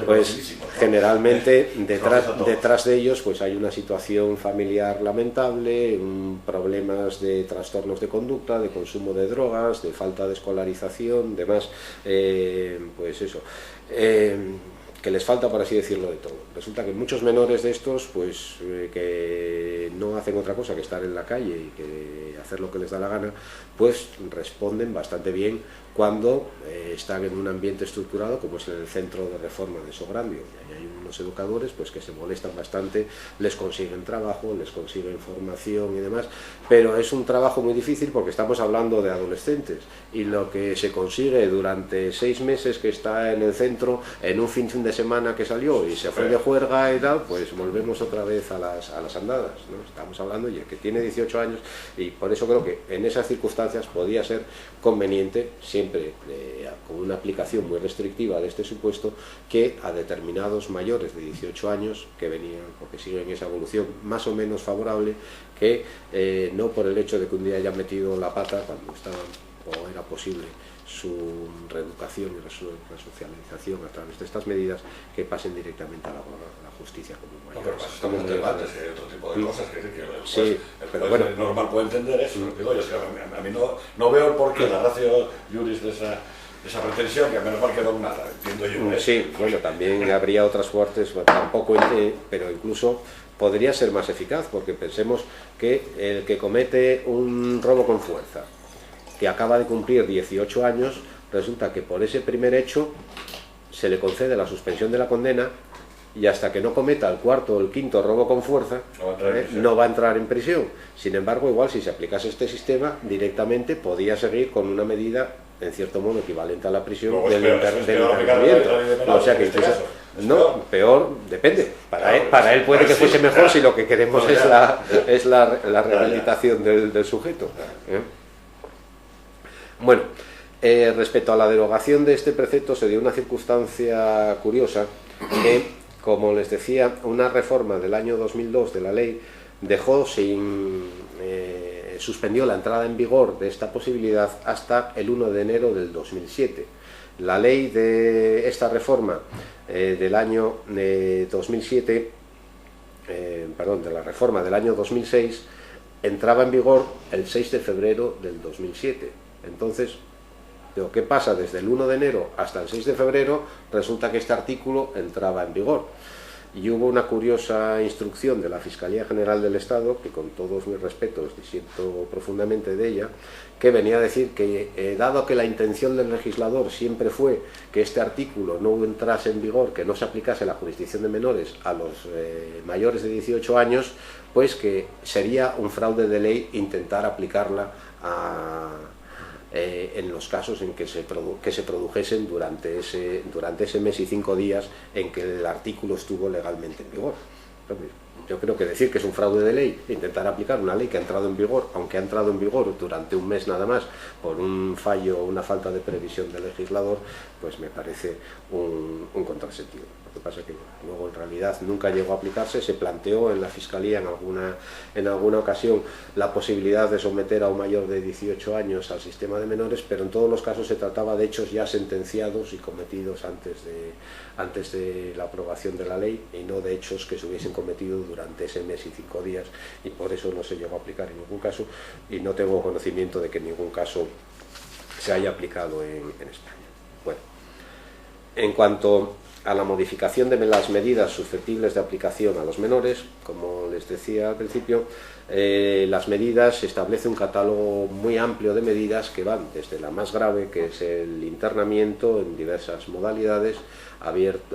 Pues generalmente detrás de ellos pues hay una situación familiar lamentable, problemas de trastornos de conducta, de consumo de drogas, de falta de escolarización, demás, pues eso. Que les falta, por así decirlo, de todo. Resulta que muchos menores de estos, pues que no hacen otra cosa que estar en la calle y que hacer lo que les da la gana, pues responden bastante bien cuando están en un ambiente estructurado, como es el Centro de Reforma de Sograndio. Y ahí hay unos educadores pues que se molestan bastante, les consiguen trabajo, les consiguen formación y demás, pero es un trabajo muy difícil porque estamos hablando de adolescentes, y lo que se consigue durante 6 meses que está en el centro, en un fin de semana que salió y se fue de juerga y tal, pues volvemos otra vez a las andadas, ¿no? Estamos hablando ya que tiene 18 años, y por eso creo que en esas circunstancias podía ser conveniente, siempre con una aplicación muy restrictiva de este supuesto, que a determinados mayores de 18 años que venían, porque siguen esa evolución más o menos favorable, que no por el hecho de que un día hayan metido la pata cuando estaban o era posible su reeducación y resocialización a través de estas medidas, que pasen directamente a la justicia como mayores. No, pero estamos en debates, hay otro tipo de cosas que pero bueno, normal puede entender eso. Digo, a mí no veo por qué la ratio juris de esa pretensión, que a menos mal que nada, entiendo yo. Sí, bueno, también habría otras fuertes, tampoco, pero incluso podría ser más eficaz, porque pensemos que el que comete un robo con fuerza, que acaba de cumplir 18 años, resulta que por ese primer hecho se le concede la suspensión de la condena, y hasta que no cometa el cuarto o el quinto robo con fuerza, no va a entrar en prisión. Sin embargo, igual si se aplicase este sistema, directamente podía seguir con una medida, en cierto modo, equivalente a la prisión del internamiento. O sea que incluso... No, peor, depende. Para él puede que fuese mejor si lo que queremos es la rehabilitación del sujeto. Bueno, respecto a la derogación de este precepto, se dio una circunstancia curiosa, que, como les decía, una reforma del año 2002 de la ley suspendió la entrada en vigor de esta posibilidad hasta el 1 de enero del 2007. La ley de esta reforma del año 2007, perdón, de la reforma del año 2006, entraba en vigor el 6 de febrero del 2007. Entonces, ¿qué pasa? Desde el 1 de enero hasta el 6 de febrero resulta que este artículo entraba en vigor. Y hubo una curiosa instrucción de la Fiscalía General del Estado, que con todos mis respetos disiento profundamente de ella, que venía a decir que dado que la intención del legislador siempre fue que este artículo no entrase en vigor, que no se aplicase la jurisdicción de menores a los mayores de 18 años, pues que sería un fraude de ley intentar aplicarla en los casos en que se produjesen durante ese mes y 5 días en que el artículo estuvo legalmente en vigor. Yo creo que decir que es un fraude de ley intentar aplicar una ley que ha entrado en vigor, aunque ha entrado en vigor durante un mes nada más, por un fallo o una falta de previsión del legislador, pues me parece un contrasentido. Lo que pasa es que luego en realidad nunca llegó a aplicarse. Se planteó en la Fiscalía en alguna ocasión la posibilidad de someter a un mayor de 18 años al sistema de menores, pero en todos los casos se trataba de hechos ya sentenciados y cometidos antes de la aprobación de la ley, y no de hechos que se hubiesen cometido durante ese mes y 5 días, y por eso no se llegó a aplicar en ningún caso, y no tengo conocimiento de que en ningún caso se haya aplicado en España. Bueno, en cuanto a la modificación de las medidas susceptibles de aplicación a los menores, como les decía al principio, las medidas establece un catálogo muy amplio de medidas que van desde la más grave, que es el internamiento en diversas modalidades,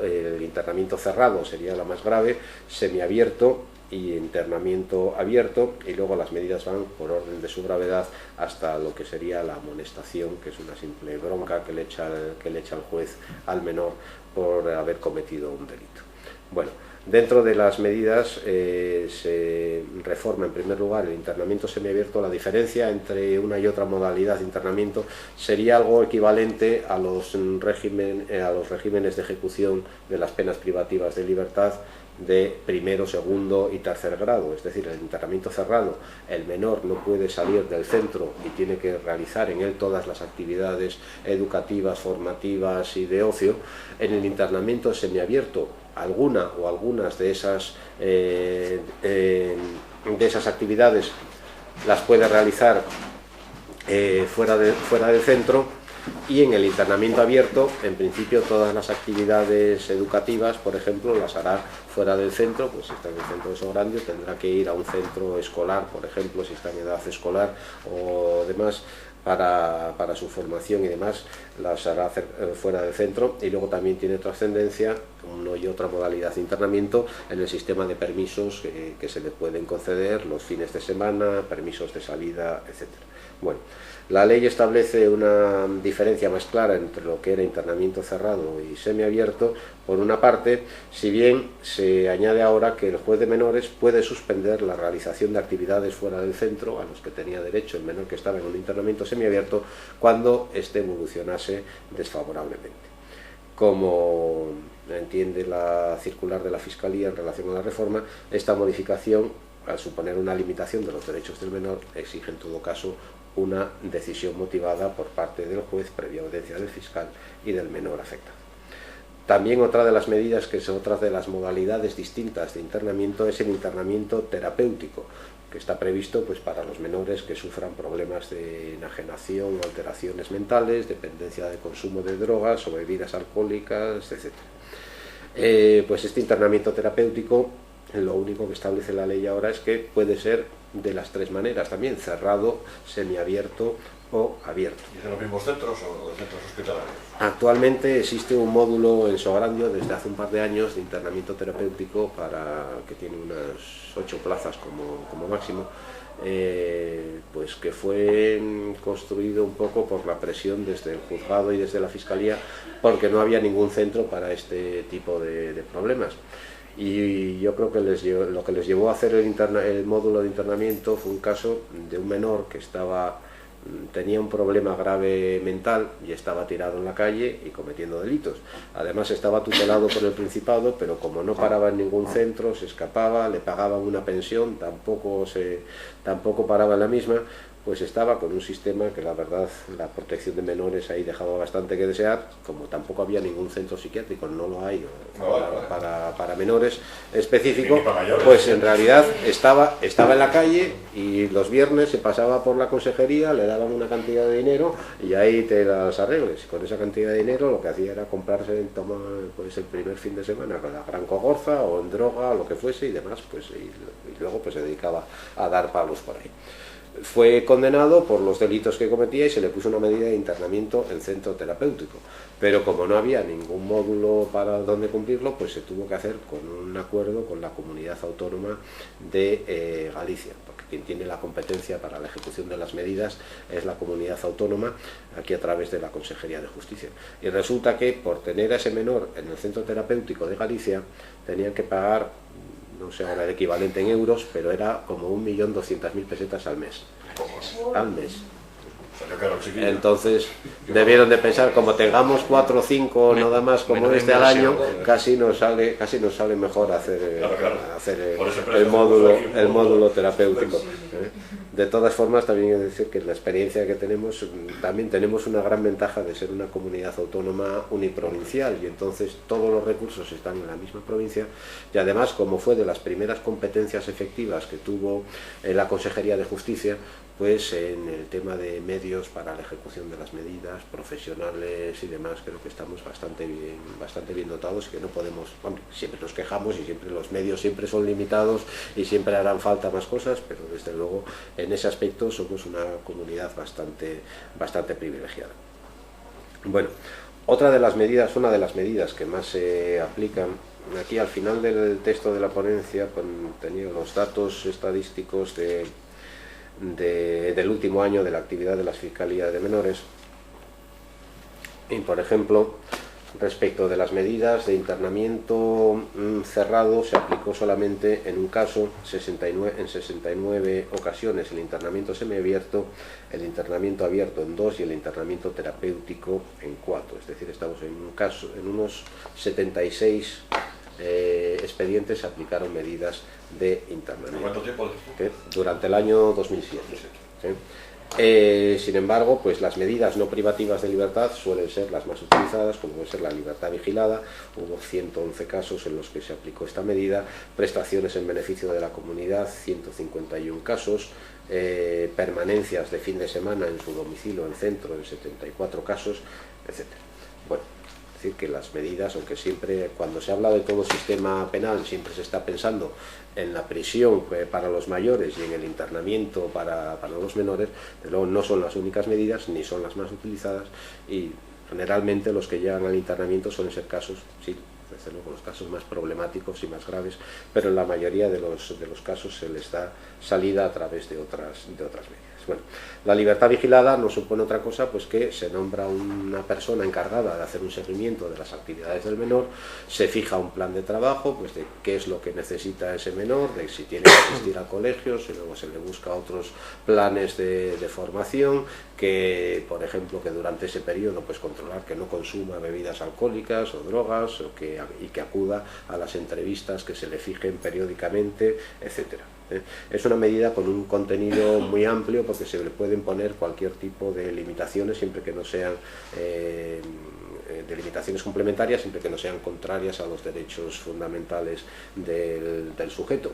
el internamiento cerrado sería la más grave, semiabierto y internamiento abierto, y luego las medidas van por orden de su gravedad hasta lo que sería la amonestación, que es una simple bronca que le echa el juez al menor por haber cometido un delito. Bueno, dentro de las medidas se reforma en primer lugar el internamiento semiabierto. La diferencia entre una y otra modalidad de internamiento sería algo equivalente a los regímenes de ejecución de las penas privativas de libertad de primero, segundo y tercer grado. Es decir, el internamiento cerrado, el menor no puede salir del centro y tiene que realizar en él todas las actividades educativas, formativas y de ocio. En el internamiento semiabierto, alguna o algunas de esas actividades las puede realizar fuera del centro. Y en el internamiento abierto, en principio, todas las actividades educativas, por ejemplo, las hará fuera del centro. Pues si está en el centro de Sograndio, tendrá que ir a un centro escolar, por ejemplo, si está en edad escolar o demás, para su formación y demás, las hará fuera del centro. Y luego también tiene trascendencia una y otra modalidad de internamiento en el sistema de permisos que se le pueden conceder, los fines de semana, permisos de salida, etc. Bueno, la ley establece una diferencia más clara entre lo que era internamiento cerrado y semiabierto. Por una parte, si bien se añade ahora que el juez de menores puede suspender la realización de actividades fuera del centro a los que tenía derecho el menor que estaba en un internamiento semiabierto cuando éste evolucionase desfavorablemente. Como entiende la circular de la Fiscalía en relación a la reforma, esta modificación, al suponer una limitación de los derechos del menor, exige en todo caso una decisión motivada por parte del juez previa audiencia del fiscal y del menor afectado. También otra de las medidas, que es otra de las modalidades distintas de internamiento, es el internamiento terapéutico, que está previsto pues para los menores que sufran problemas de enajenación, alteraciones mentales, dependencia de consumo de drogas o bebidas alcohólicas, etc. Pues este internamiento terapéutico, lo único que establece la ley ahora es que puede ser de las tres maneras también: cerrado, semiabierto o abierto. ¿Y de los mismos centros o de centros hospitalarios? Actualmente existe un módulo en Sograndio desde hace un par de años de internamiento terapéutico que tiene unas 8 plazas como máximo, pues que fue construido un poco por la presión desde el juzgado y desde la Fiscalía, porque no había ningún centro para este tipo de problemas. Y yo creo que lo que les llevó a hacer el módulo de internamiento fue un caso de un menor que tenía un problema grave mental y estaba tirado en la calle y cometiendo delitos. Además estaba tutelado por el Principado, pero como no paraba en ningún centro, se escapaba, le pagaban una pensión, tampoco paraba en la misma, pues estaba con un sistema que la verdad la protección de menores ahí dejaba bastante que desear, como tampoco había ningún centro psiquiátrico, no lo hay para menores específico, pues en realidad estaba en la calle y los viernes se pasaba por la consejería, le daban una cantidad de dinero y ahí te las arregles. Con esa cantidad de dinero lo que hacía era comprarse pues el primer fin de semana con la gran cogorza o en droga o lo que fuese y demás, pues y luego pues se dedicaba a dar palos por ahí. Fue condenado por los delitos que cometía y se le puso una medida de internamiento en centro terapéutico, pero como no había ningún módulo para donde cumplirlo, pues se tuvo que hacer con un acuerdo con la comunidad autónoma de Galicia, porque quien tiene la competencia para la ejecución de las medidas es la comunidad autónoma, aquí a través de la Consejería de Justicia. Y resulta que por tener a ese menor en el centro terapéutico de Galicia tenían que pagar, no sé ahora el equivalente en euros, pero era como 1.200.000 pesetas al mes. Al mes. Entonces debieron de pensar, como tengamos 4 o 5 nada más como este al año, casi nos sale mejor hacer el módulo terapéutico. De todas formas, también he de decir que en la experiencia que tenemos, también tenemos una gran ventaja de ser una comunidad autónoma uniprovincial, y entonces todos los recursos están en la misma provincia, y además, como fue de las primeras competencias efectivas que tuvo la Consejería de Justicia, pues en el tema de medios para la ejecución de las medidas, profesionales y demás, creo que estamos bastante bien dotados, y que no podemos, hombre, siempre nos quejamos y siempre los medios siempre son limitados y siempre harán falta más cosas, pero desde luego en ese aspecto somos una comunidad bastante privilegiada. Bueno, una de las medidas que más se aplican, aquí al final del texto de la ponencia tenía los datos estadísticos del último año de la actividad de la Fiscalía de Menores, y por ejemplo, respecto de las medidas de internamiento cerrado, se aplicó solamente en un caso, en 69 ocasiones el internamiento semiabierto, el internamiento abierto en 2 y el internamiento terapéutico en 4, es decir, estamos en unos 76 expedientes se aplicaron medidas de internamiento. ¿Cuánto tiempo? Durante el año 2007. ¿Sí? Sin embargo, pues las medidas no privativas de libertad suelen ser las más utilizadas, como puede ser la libertad vigilada. Hubo 111 casos en los que se aplicó esta medida, prestaciones en beneficio de la comunidad, 151 casos, permanencias de fin de semana en su domicilio en centro en 74 casos, etc. Bueno, es decir, que las medidas, aunque siempre, cuando se habla de todo sistema penal, siempre se está pensando en la prisión para los mayores y en el internamiento para los menores, pero luego no son las únicas medidas ni son las más utilizadas, y generalmente los que llegan al internamiento suelen ser casos, sí, desde luego los casos más problemáticos y más graves, pero en la mayoría de los casos se les da salida a través de otras medidas. Bueno, la libertad vigilada no supone otra cosa pues que se nombra una persona encargada de hacer un seguimiento de las actividades del menor, se fija un plan de trabajo, pues de qué es lo que necesita ese menor, de si tiene que asistir a colegios, y luego se le busca otros planes de formación, que por ejemplo que durante ese periodo pues controlar que no consuma bebidas alcohólicas o drogas, y que acuda a las entrevistas que se le fijen periódicamente, etcétera. Es una medida con un contenido muy amplio, porque se le pueden poner cualquier tipo de limitaciones, siempre que no sean de limitaciones complementarias, siempre que no sean contrarias a los derechos fundamentales del sujeto.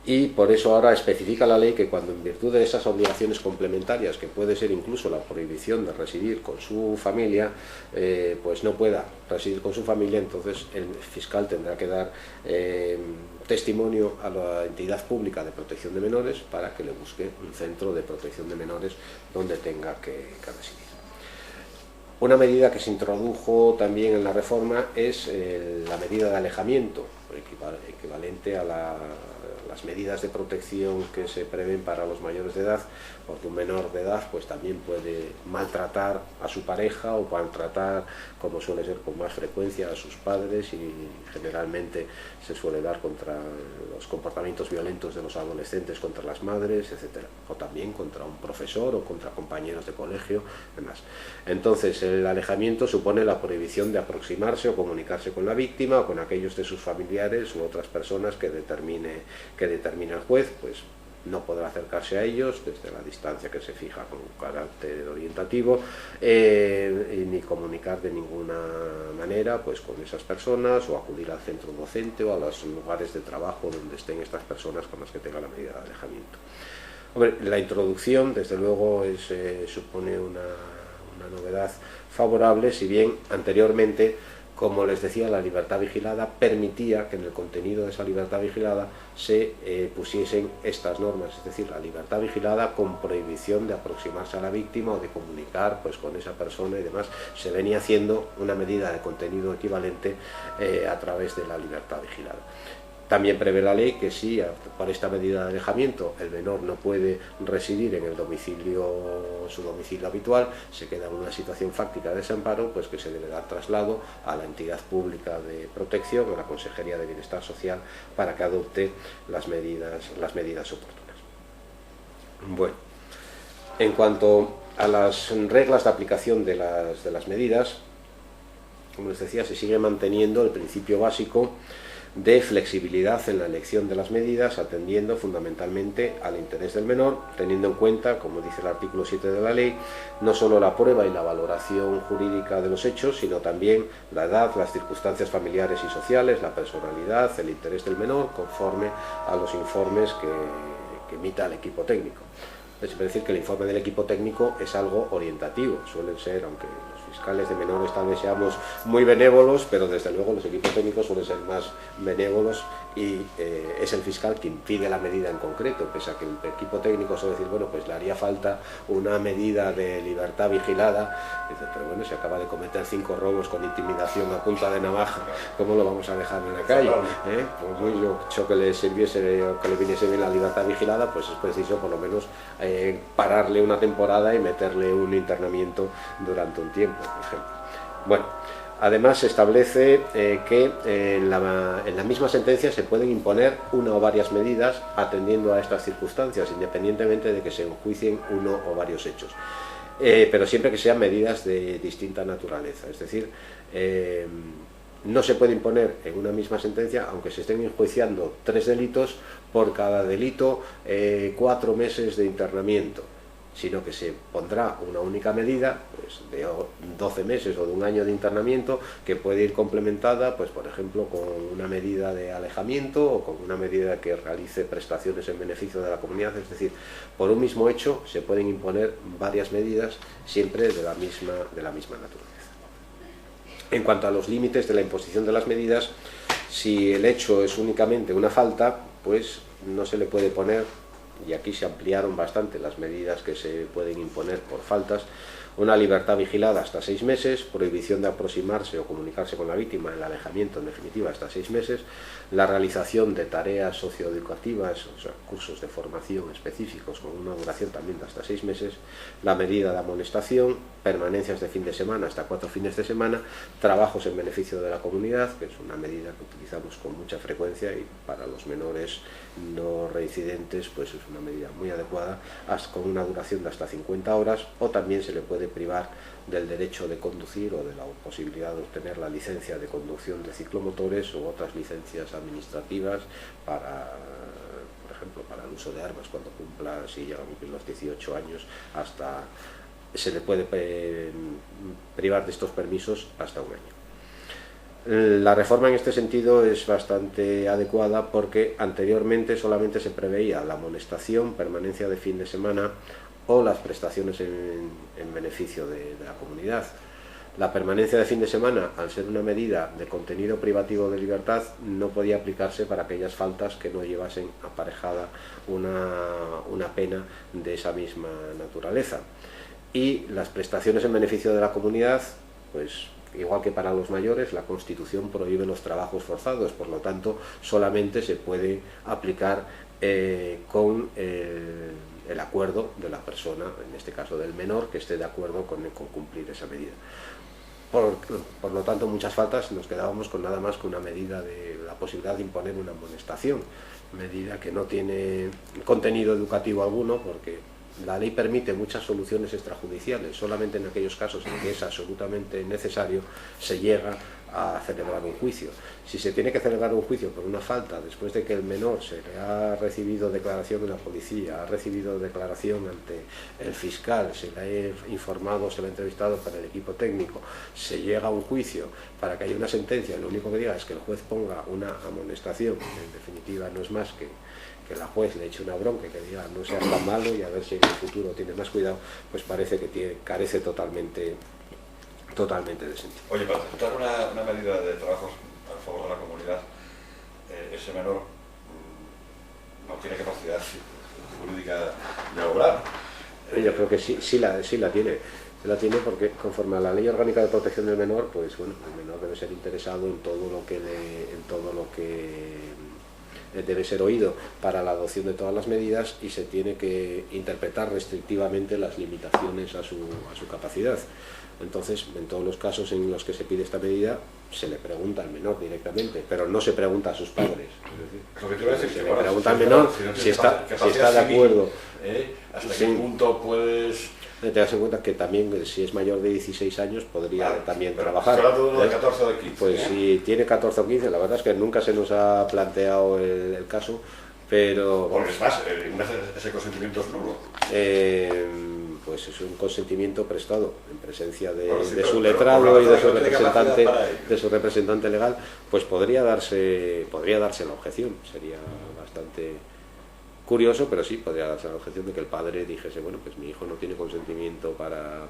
Y por eso ahora especifica la ley que cuando, en virtud de esas obligaciones complementarias, que puede ser incluso la prohibición de residir con su familia, pues no pueda residir con su familia, entonces el fiscal tendrá que dar testimonio a la entidad pública de protección de menores para que le busque un centro de protección de menores donde tenga que residir. Una medida que se introdujo también en la reforma es la medida de alejamiento, equivalente a las medidas de protección que se prevén para los mayores de edad, porque un menor de edad pues también puede maltratar a su pareja o maltratar, como suele ser con más frecuencia, a sus padres, y generalmente se suele dar contra los comportamientos violentos de los adolescentes contra las madres, etc. O también contra un profesor o contra compañeros de colegio, demás. Entonces el alejamiento supone la prohibición de aproximarse o comunicarse con la víctima o con aquellos de sus familiares u otras personas que determine el juez, pues no podrá acercarse a ellos desde la distancia que se fija con carácter orientativo, ni comunicar de ninguna manera pues con esas personas, o acudir al centro docente o a los lugares de trabajo donde estén estas personas con las que tenga la medida de alejamiento. Hombre, la introducción desde luego supone una novedad favorable, si bien anteriormente, como les decía, la libertad vigilada permitía que en el contenido de esa libertad vigilada se pusiesen estas normas, es decir, la libertad vigilada con prohibición de aproximarse a la víctima o de comunicar pues con esa persona y demás. Se venía haciendo una medida de contenido equivalente a través de la libertad vigilada. También prevé la ley que si por esta medida de alejamiento el menor no puede residir en su domicilio habitual, se queda en una situación fáctica de desamparo, pues que se debe dar traslado a la entidad pública de protección, a la Consejería de Bienestar Social, para que adopte las medidas oportunas. Bueno, en cuanto a las reglas de aplicación de las medidas, como les decía, se sigue manteniendo el principio básico de flexibilidad en la elección de las medidas, atendiendo fundamentalmente al interés del menor, teniendo en cuenta, como dice el artículo 7 de la ley, no solo la prueba y la valoración jurídica de los hechos, sino también la edad, las circunstancias familiares y sociales, la personalidad, el interés del menor, conforme a los informes que emita el equipo técnico. Es decir, que el informe del equipo técnico es algo orientativo, suelen ser, aunque los fiscales de menores tal vez seamos muy benévolos, pero desde luego los equipos técnicos suelen ser más benévolos y es el fiscal quien pide la medida en concreto, pese a que el equipo técnico suele decir, bueno, pues le haría falta una medida de libertad vigilada, dice, pero bueno, se acaba de cometer 5 robos con intimidación a punta de navaja, ¿cómo lo vamos a dejar en la calle? Pues mucho que le sirviese o que le viniese bien la libertad vigilada, pues es preciso por lo menos pararle una temporada y meterle un internamiento durante un tiempo, por ejemplo. Bueno, además se establece que en la misma sentencia se pueden imponer una o varias medidas atendiendo a estas circunstancias, independientemente de que se enjuicien uno o varios hechos. Pero siempre que sean medidas de distinta naturaleza, es decir, no se puede imponer en una misma sentencia, aunque se estén enjuiciando 3 delitos, por cada delito 4 meses de internamiento, sino que se pondrá una única medida pues, de 12 meses o de un año de internamiento, que puede ir complementada, pues, por ejemplo, con una medida de alejamiento o con una medida que realice prestaciones en beneficio de la comunidad. Es decir, por un mismo hecho se pueden imponer varias medidas, siempre de la misma naturaleza. En cuanto a los límites de la imposición de las medidas, si el hecho es únicamente una falta, pues no se le puede poner, y aquí se ampliaron bastante las medidas que se pueden imponer por faltas, una libertad vigilada hasta 6 meses, prohibición de aproximarse o comunicarse con la víctima, el alejamiento en definitiva hasta 6 meses, la realización de tareas socioeducativas, o sea, cursos de formación específicos con una duración también de hasta 6 meses, la medida de amonestación, permanencias de fin de semana hasta 4 fines de semana, trabajos en beneficio de la comunidad, que es una medida que utilizamos con mucha frecuencia y para los menores no reincidentes pues es una medida muy adecuada, con una duración de hasta 50 horas, o también se le puede privar del derecho de conducir o de la posibilidad de obtener la licencia de conducción de ciclomotores u otras licencias administrativas para, por ejemplo, para el uso de armas cuando cumpla, si llega a cumplir los 18 años, hasta se le puede privar de estos permisos hasta un año. La reforma en este sentido es bastante adecuada porque anteriormente solamente se preveía la amonestación, permanencia de fin de semana o las prestaciones en beneficio de la comunidad. La permanencia de fin de semana, al ser una medida de contenido privativo de libertad, no podía aplicarse para aquellas faltas que no llevasen aparejada una pena de esa misma naturaleza. Y las prestaciones en beneficio de la comunidad, pues igual que para los mayores, la Constitución prohíbe los trabajos forzados, por lo tanto solamente se puede aplicar con el acuerdo de la persona, en este caso del menor, que esté de acuerdo con cumplir esa medida. Por lo tanto, muchas faltas nos quedábamos con nada más que una medida de la posibilidad de imponer una amonestación, medida que no tiene contenido educativo alguno, porque la ley permite muchas soluciones extrajudiciales, solamente en aquellos casos en que es absolutamente necesario se llega a celebrar un juicio. Si se tiene que celebrar un juicio por una falta después de que el menor se le ha recibido declaración en la policía, ha recibido declaración ante el fiscal, se le ha informado, se le ha entrevistado para el equipo técnico, se llega a un juicio para que haya una sentencia, lo único que diga es que el juez ponga una amonestación, que en definitiva no es más que la juez le eche una bronca y que diga no seas tan malo y a ver si en el futuro tienes más cuidado, pues parece que carece totalmente de sentido. Oye, para ejecutar una medida de trabajos a favor de la comunidad, ese menor no tiene capacidad jurídica de obrar. Yo creo que sí la tiene. Se la tiene porque conforme a la Ley Orgánica de Protección del Menor, pues bueno, el menor debe ser interesado en todo lo que debe ser oído para la adopción de todas las medidas y se tiene que interpretar restrictivamente las limitaciones a su capacidad. Entonces, en todos los casos en los que se pide esta medida, se le pregunta al menor directamente, pero no se pregunta a sus padres. Es decir, se le pregunta al menor si está de acuerdo. ¿Hasta qué punto puedes...? Te das en cuenta que también, si es mayor de 16 años, podría también trabajar. Hablando de 14 o de 15. Pues si tiene 14 o 15, la verdad es que nunca se nos ha planteado el caso, pero... Porque es más, ese consentimiento es nulo. Pues es un consentimiento prestado en presencia de su letrado y de su representante legal, pues podría darse la objeción. Sería bastante curioso, pero sí podría darse la objeción de que el padre dijese, bueno, pues mi hijo no tiene consentimiento para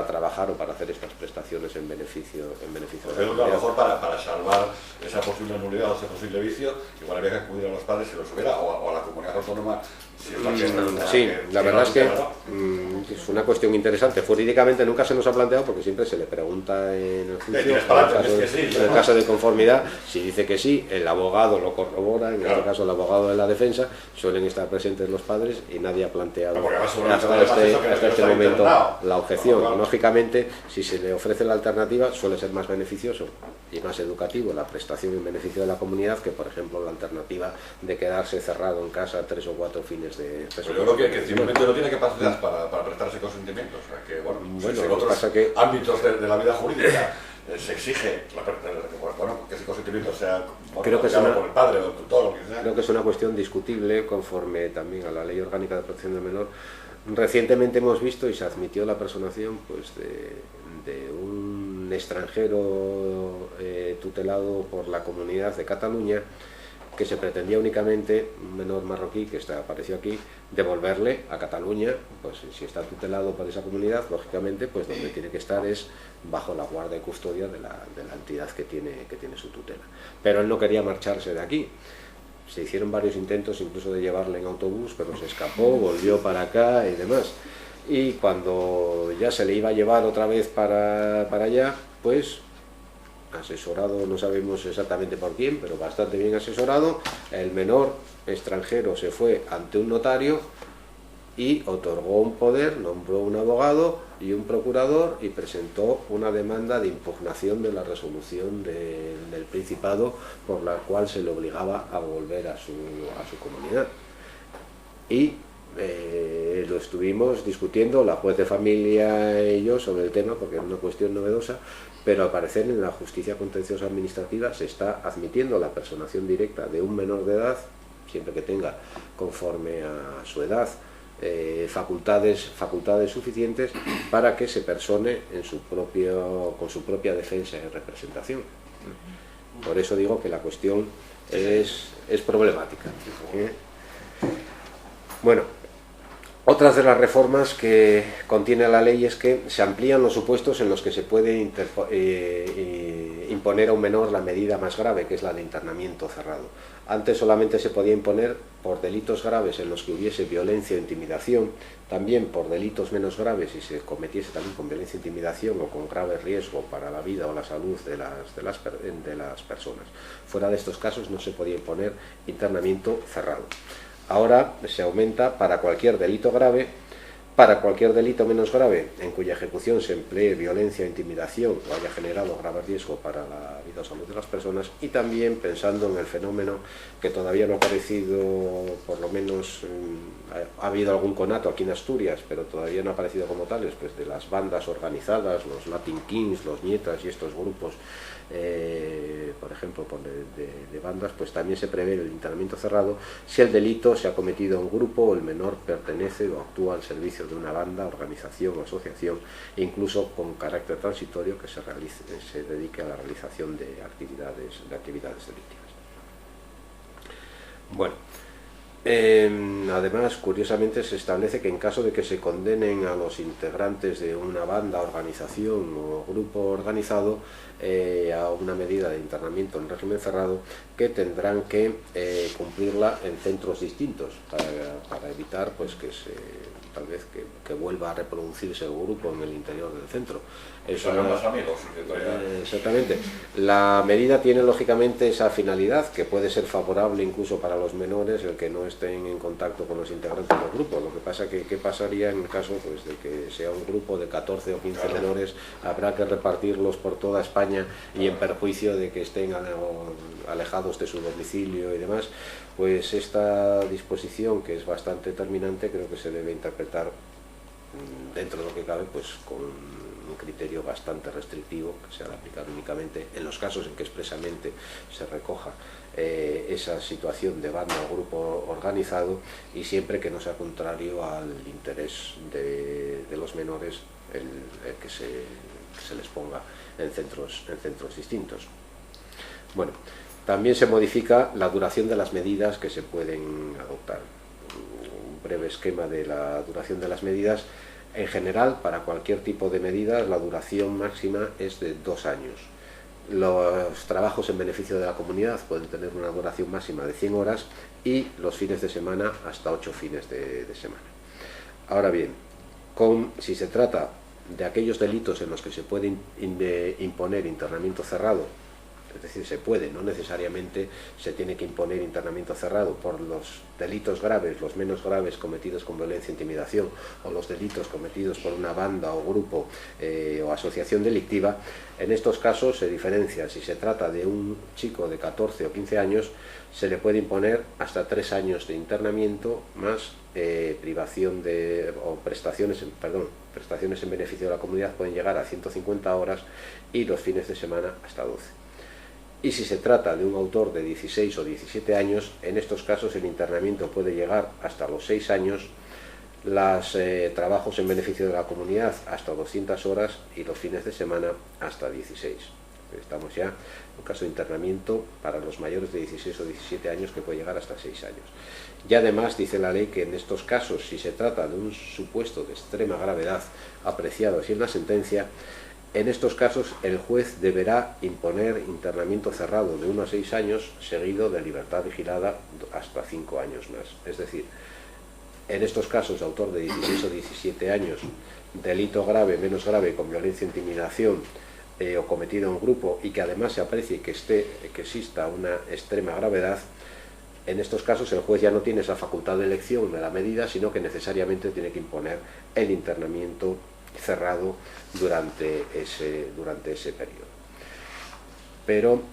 trabajar o para hacer estas prestaciones en beneficio de la comunidad. A lo mejor para salvar esa posible nulidad o ese posible vicio, igual habría que acudir a los padres si los hubiera, o a la comunidad autónoma. Sí, la verdad es que es una cuestión interesante. Jurídicamente nunca se nos ha planteado porque siempre se le pregunta en el juicio, en el caso de conformidad, si dice que sí, el abogado lo corrobora, en este caso el abogado de la defensa, suelen estar presentes los padres y nadie ha planteado hasta este momento la objeción. Lógicamente, si se le ofrece la alternativa, suele ser más beneficioso y más educativo la prestación en beneficio de la comunidad que, por ejemplo, la alternativa de quedarse cerrado en casa 3 o 4 fines de... Pero yo creo que simplemente no tiene capacidad para prestarse consentimientos. O sea, que, bueno, en otros ámbitos de la vida jurídica se exige que ese consentimiento sea por el padre o el tutor o lo que sea. Creo que es una cuestión discutible conforme también a la Ley Orgánica de Protección del Menor. Recientemente hemos visto y se admitió la personación pues, de un extranjero tutelado por la Comunidad de Cataluña, que se pretendía únicamente, un menor marroquí que apareció aquí, devolverle a Cataluña. Pues si está tutelado por esa comunidad, lógicamente, pues donde tiene que estar es bajo la guardia y custodia de la entidad que tiene su tutela. Pero él no quería marcharse de aquí. Se hicieron varios intentos incluso de llevarle en autobús, pero se escapó, volvió para acá y demás. Y cuando ya se le iba a llevar otra vez para allá, pues asesorado, no sabemos exactamente por quién, pero bastante bien asesorado, el menor extranjero se fue ante un notario y otorgó un poder, nombró un abogado y un procurador y presentó una demanda de impugnación de la resolución del Principado por la cual se le obligaba a volver a su comunidad. Y lo estuvimos discutiendo, la juez de familia y yo, sobre el tema, porque era una cuestión novedosa, pero al parecer en la justicia contenciosa administrativa se está admitiendo la personación directa de un menor de edad, siempre que tenga, conforme a su edad, facultades suficientes para que se persone con su propia defensa y representación. Por eso digo que la cuestión es problemática. Bueno, otras de las reformas que contiene la ley es que se amplían los supuestos en los que se puede imponer a un menor la medida más grave, que es la de internamiento cerrado. Antes solamente se podía imponer por delitos graves en los que hubiese violencia o intimidación, también por delitos menos graves si se cometiese también con violencia e intimidación o con grave riesgo para la vida o la salud de las personas. Fuera de estos casos no se podía imponer internamiento cerrado. Ahora se aumenta para cualquier delito grave para cualquier delito menos grave en cuya ejecución se emplee violencia o intimidación o haya generado grave riesgo para la vida o salud de las personas, y también pensando en el fenómeno que todavía no ha aparecido, por lo menos ha habido algún conato aquí en Asturias, pero todavía no ha aparecido como tales, pues de las bandas organizadas, los Latin Kings, los Nietas y estos grupos, por ejemplo, de bandas, pues también se prevé el internamiento cerrado si el delito se ha cometido en grupo o el menor pertenece o actúa al servicio de una banda, organización o asociación, e incluso con carácter transitorio que se dedique a la realización de actividades delictivas. Bueno, además, curiosamente, se establece que en caso de que se condenen a los integrantes de una banda, organización o grupo organizado a una medida de internamiento en régimen cerrado, que tendrán que cumplirla en centros distintos para evitar pues tal vez que vuelva a reproducirse el grupo en el interior del centro. Son más amigos. Exactamente. La medida tiene lógicamente esa finalidad, que puede ser favorable incluso para los menores el que no estén en contacto con los integrantes del grupo. Lo que pasa que ¿qué pasaría en el caso pues de que sea un grupo de 14 o 15 menores? Habrá que repartirlos por toda España y en perjuicio de que estén alejados de su domicilio y demás. Pues esta disposición, que es bastante determinante, creo que se debe interpretar dentro de lo que cabe pues con un criterio bastante restrictivo, que se ha de aplicar únicamente en los casos en que expresamente se recoja esa situación de banda o grupo organizado, y siempre que no sea contrario al interés de los menores el que se les ponga en centros distintos. Bueno, también se modifica la duración de las medidas que se pueden adoptar. Un breve esquema de la duración de las medidas. En general, para cualquier tipo de medidas, la duración máxima es de 2 años. Los trabajos en beneficio de la comunidad pueden tener una duración máxima de 100 horas y los fines de semana hasta 8 fines de semana. Ahora bien, si se trata de aquellos delitos en los que se puede imponer internamiento cerrado, es decir, se puede, no necesariamente se tiene que imponer internamiento cerrado por los delitos graves, los menos graves cometidos con violencia e intimidación, o los delitos cometidos por una banda o grupo o asociación delictiva. En estos casos se diferencia. Si se trata de un chico de 14 o 15 años, se le puede imponer hasta 3 años de internamiento más privación o prestaciones en beneficio de la comunidad pueden llegar a 150 horas y los fines de semana hasta 12. Y si se trata de un autor de 16 o 17 años, en estos casos el internamiento puede llegar hasta los 6 años, los trabajos en beneficio de la comunidad hasta 200 horas y los fines de semana hasta 16. Estamos ya en un caso de internamiento para los mayores de 16 o 17 años que puede llegar hasta 6 años. Y además dice la ley que en estos casos, si se trata de un supuesto de extrema gravedad apreciado así en la sentencia, en estos casos el juez deberá imponer internamiento cerrado de 1 a 6 años seguido de libertad vigilada hasta 5 años más. Es decir, en estos casos, autor de 16 o 17 años, delito grave, menos grave, con violencia e intimidación o cometido en grupo y que además se aprecie que exista una extrema gravedad, en estos casos el juez ya no tiene esa facultad de elección de la medida, sino que necesariamente tiene que imponer el internamiento cerrado durante ese periodo. Pero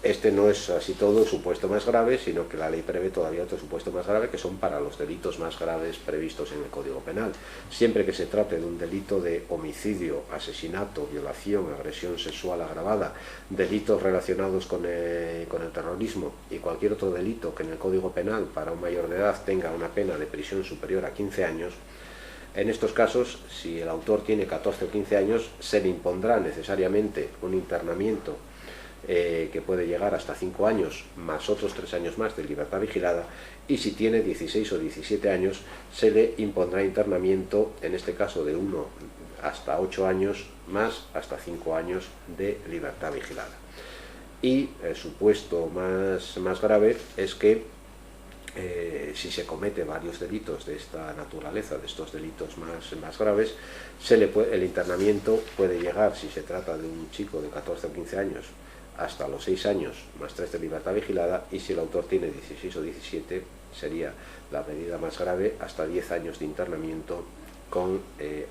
este no es así todo el supuesto más grave, sino que la ley prevé todavía otro supuesto más grave, que son para los delitos más graves previstos en el Código Penal. Siempre que se trate de un delito de homicidio, asesinato, violación, agresión sexual agravada, delitos relacionados con el terrorismo y cualquier otro delito que en el Código Penal para un mayor de edad tenga una pena de prisión superior a 15 años, en estos casos, si el autor tiene 14 o 15 años, se le impondrá necesariamente un internamiento que puede llegar hasta 5 años, más otros 3 años más de libertad vigilada, y si tiene 16 o 17 años, se le impondrá internamiento, en este caso de 1 hasta 8 años, más hasta 5 años de libertad vigilada. Y el supuesto más grave es que si se comete varios delitos de esta naturaleza, de estos delitos más graves, el internamiento puede llegar, si se trata de un chico de 14 o 15 años, hasta los 6 años más 3 de libertad vigilada, y si el autor tiene 16 o 17 sería la medida más grave, hasta 10 años de internamiento con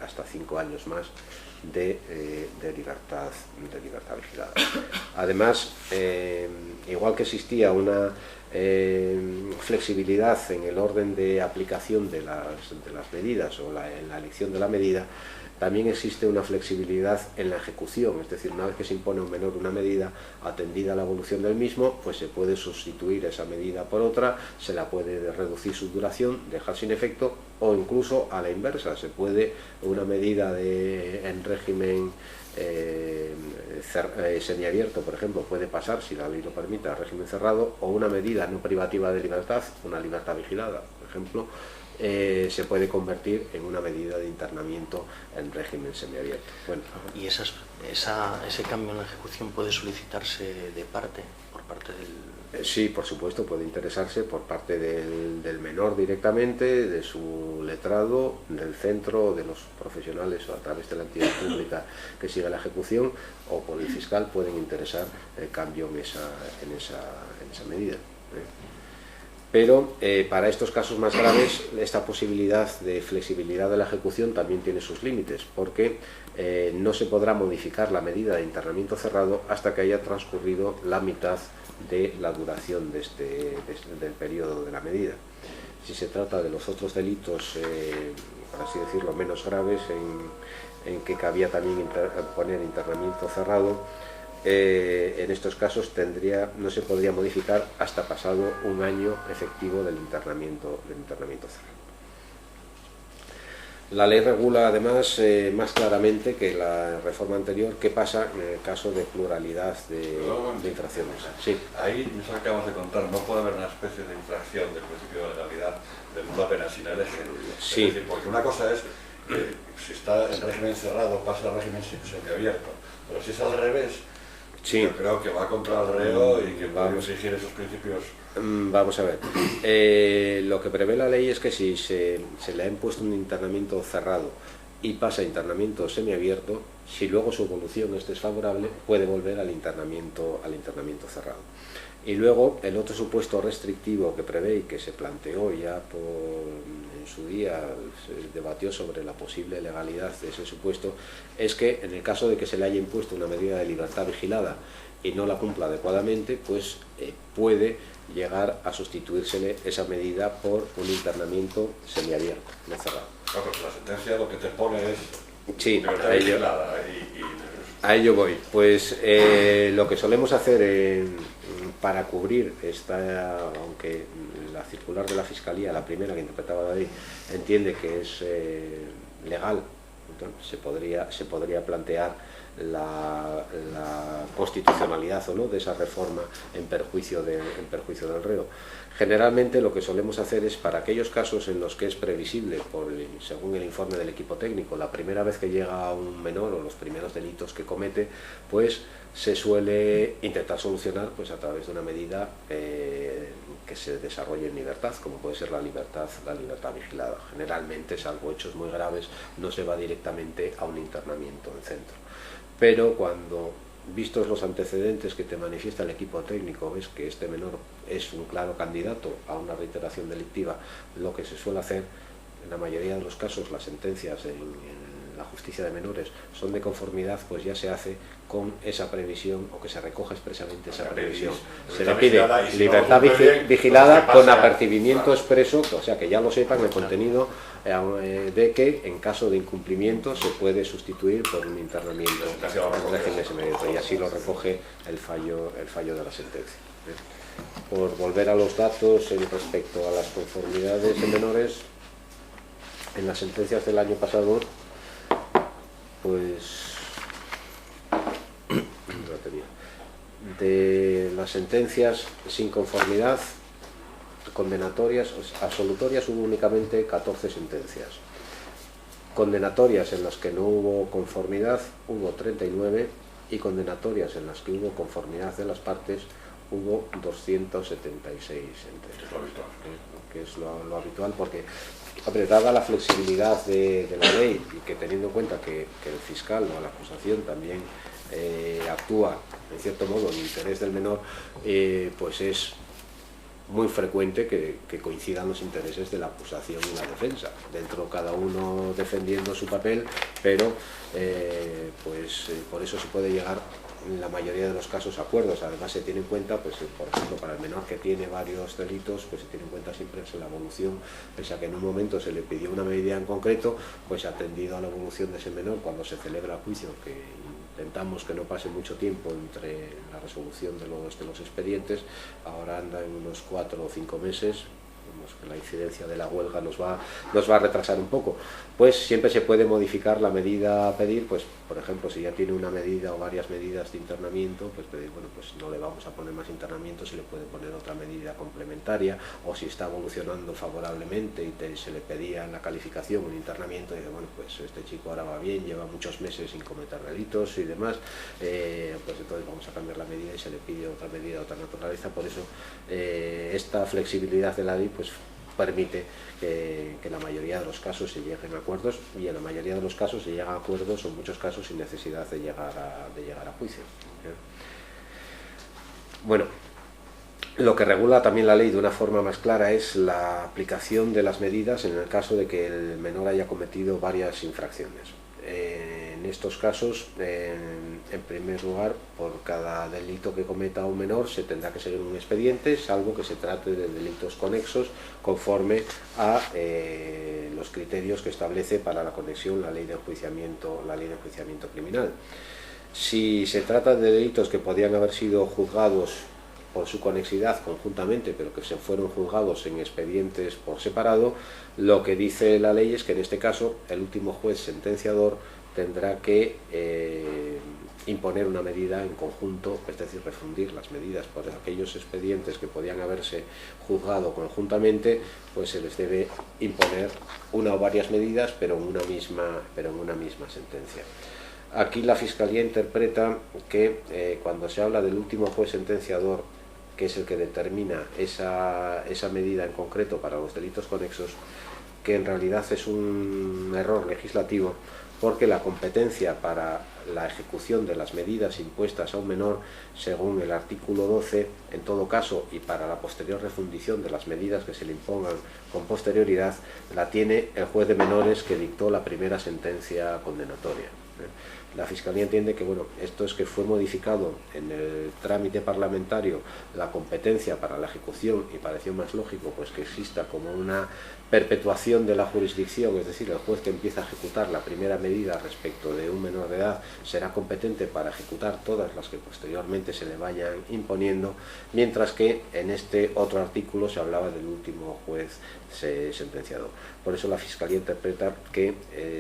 hasta 5 años más de libertad vigilada. Además, igual que existía una flexibilidad en el orden de aplicación de las medidas o en la elección de la medida, también existe una flexibilidad en la ejecución, es decir, una vez que se impone a un menor una medida, atendida a la evolución del mismo, pues se puede sustituir esa medida por otra, se la puede reducir su duración, dejar sin efecto, o incluso a la inversa, se puede una medida en régimen semiabierto, por ejemplo, puede pasar, si la ley lo permite, al régimen cerrado, o una medida no privativa de libertad, una libertad vigilada, por ejemplo, se puede convertir en una medida de internamiento en régimen semiabierto. Bueno. ¿Y ese cambio en la ejecución puede solicitarse por parte del...? Sí, por supuesto, puede interesarse por parte del menor directamente, de su letrado, del centro, de los profesionales o a través de la entidad pública que siga la ejecución, o por el fiscal pueden interesar el cambio en esa medida. Pero para estos casos más graves, esta posibilidad de flexibilidad de la ejecución también tiene sus límites, porque no se podrá modificar la medida de internamiento cerrado hasta que haya transcurrido la mitad de la duración del periodo de la medida. Si se trata de los otros delitos, por así decirlo, menos graves, en que cabía también poner internamiento cerrado, en estos casos no se podría modificar hasta pasado un año efectivo del internamiento cerrado. La ley regula además más claramente que la reforma anterior qué pasa en el caso de pluralidad de infracciones. Sí. Ahí nos acabas de contar, no puede haber una especie de infracción del principio de legalidad del no pena sin el eje. Sí. Es decir, porque una cosa es que si está en régimen cerrado pasa al régimen semiabierto, pero si es al revés, sí, yo creo que va contra el reo y que va a exigir esos principios. Vamos a ver, lo que prevé la ley es que si se le ha impuesto un internamiento cerrado y pasa a internamiento semiabierto, si luego su evolución es desfavorable, puede volver al internamiento cerrado. Y luego el otro supuesto restrictivo que prevé y que se planteó ya en su día, se debatió sobre la posible legalidad de ese supuesto, es que en el caso de que se le haya impuesto una medida de libertad vigilada y no la cumpla adecuadamente, pues puede llegar a sustituírsele esa medida por un internamiento semiabierto, no cerrado. Claro, pues la sentencia lo que te pone es sí, libertad vigilada a ello voy. Pues lo que solemos hacer para cubrir aunque la circular de la Fiscalía, la primera que interpretaba la ley, entiende que es legal, entonces se podría plantear la constitucionalidad o no de esa reforma en perjuicio del reo. Generalmente lo que solemos hacer es, para aquellos casos en los que es previsible, según el informe del equipo técnico, la primera vez que llega a un menor o los primeros delitos que comete, pues se suele intentar solucionar pues a través de una medida que se desarrolle en libertad, como puede ser la libertad vigilada. Generalmente, salvo hechos muy graves, no se va directamente a un internamiento en centro. Pero cuando, vistos los antecedentes que te manifiesta el equipo técnico, ves que este menor es un claro candidato a una reiteración delictiva, lo que se suele hacer, en la mayoría de los casos, las sentencias en la justicia de menores son de conformidad, pues ya se hace con esa previsión, o que se recoge expresamente esa previsión. Se le pide libertad vigilada con apercibimiento expreso, o sea que ya lo sepan el contenido, de que en caso de incumplimiento se puede sustituir por un internamiento en régimen semiabierto, y así lo recoge el fallo de la sentencia. Por volver a los datos respecto a las conformidades de menores, en las sentencias del año pasado, pues de las sentencias sin conformidad, condenatorias, absolutorias, hubo únicamente 14 sentencias. Condenatorias en las que no hubo conformidad hubo 39, y condenatorias en las que hubo conformidad de las partes hubo 276 sentencias, que es lo habitual, porque dada la flexibilidad de la ley, y que teniendo en cuenta que el fiscal o la acusación también actúa en cierto modo en interés del menor, pues es muy frecuente que coincidan los intereses de la acusación y la defensa, dentro cada uno defendiendo su papel, pero por eso se puede llegar en la mayoría de los casos a acuerdos. Además se tiene en cuenta, pues, por ejemplo, para el menor que tiene varios delitos, pues se tiene en cuenta siempre la evolución, pese a que en un momento se le pidió una medida en concreto, pues atendido a la evolución de ese menor cuando se celebra el juicio, que intentamos que no pase mucho tiempo entre la resolución de los expedientes, ahora anda en unos 4 o 5 meses, que la incidencia de la huelga nos va a retrasar un poco, pues siempre se puede modificar la medida a pedir, pues por ejemplo, si ya tiene una medida o varias medidas de internamiento, pues pedir, bueno, pues no le vamos a poner más internamiento, se le puede poner otra medida complementaria, o si está evolucionando favorablemente y se le pedía en la calificación un internamiento, y dice, bueno, pues este chico ahora va bien, lleva muchos meses sin cometer delitos y demás, pues entonces vamos a cambiar la medida y se le pide otra medida de otra naturaleza. Por eso esta flexibilidad de la ley pues permite que en la mayoría de los casos se lleguen a acuerdos, y en la mayoría de los casos se llegan a acuerdos, o en muchos casos sin necesidad de llegar a juicio. Bueno, lo que regula también la ley de una forma más clara es la aplicación de las medidas en el caso de que el menor haya cometido varias infracciones. En estos casos, en primer lugar, por cada delito que cometa un menor se tendrá que seguir un expediente, salvo que se trate de delitos conexos, conforme a los criterios que establece para la conexión la ley de enjuiciamiento criminal. Si se trata de delitos que podían haber sido juzgados por su conexidad conjuntamente, pero que se fueron juzgados en expedientes por separado, lo que dice la ley es que en este caso el último juez sentenciador tendrá que imponer una medida en conjunto, es decir, refundir las medidas por aquellos expedientes que podían haberse juzgado conjuntamente, pues se les debe imponer una o varias medidas, pero en una misma sentencia. Aquí la Fiscalía interpreta que cuando se habla del último juez sentenciador, que es el que determina esa medida en concreto para los delitos conexos, que en realidad es un error legislativo, porque la competencia para la ejecución de las medidas impuestas a un menor, según el artículo 12, en todo caso, y para la posterior refundición de las medidas que se le impongan con posterioridad, la tiene el juez de menores que dictó la primera sentencia condenatoria. La Fiscalía entiende que, bueno, esto es que fue modificado en el trámite parlamentario la competencia para la ejecución, y pareció más lógico pues que exista como una perpetuación de la jurisdicción, es decir, el juez que empieza a ejecutar la primera medida respecto de un menor de edad será competente para ejecutar todas las que posteriormente se le vayan imponiendo, mientras que en este otro artículo se hablaba del último juez sentenciador. Por eso la Fiscalía interpreta que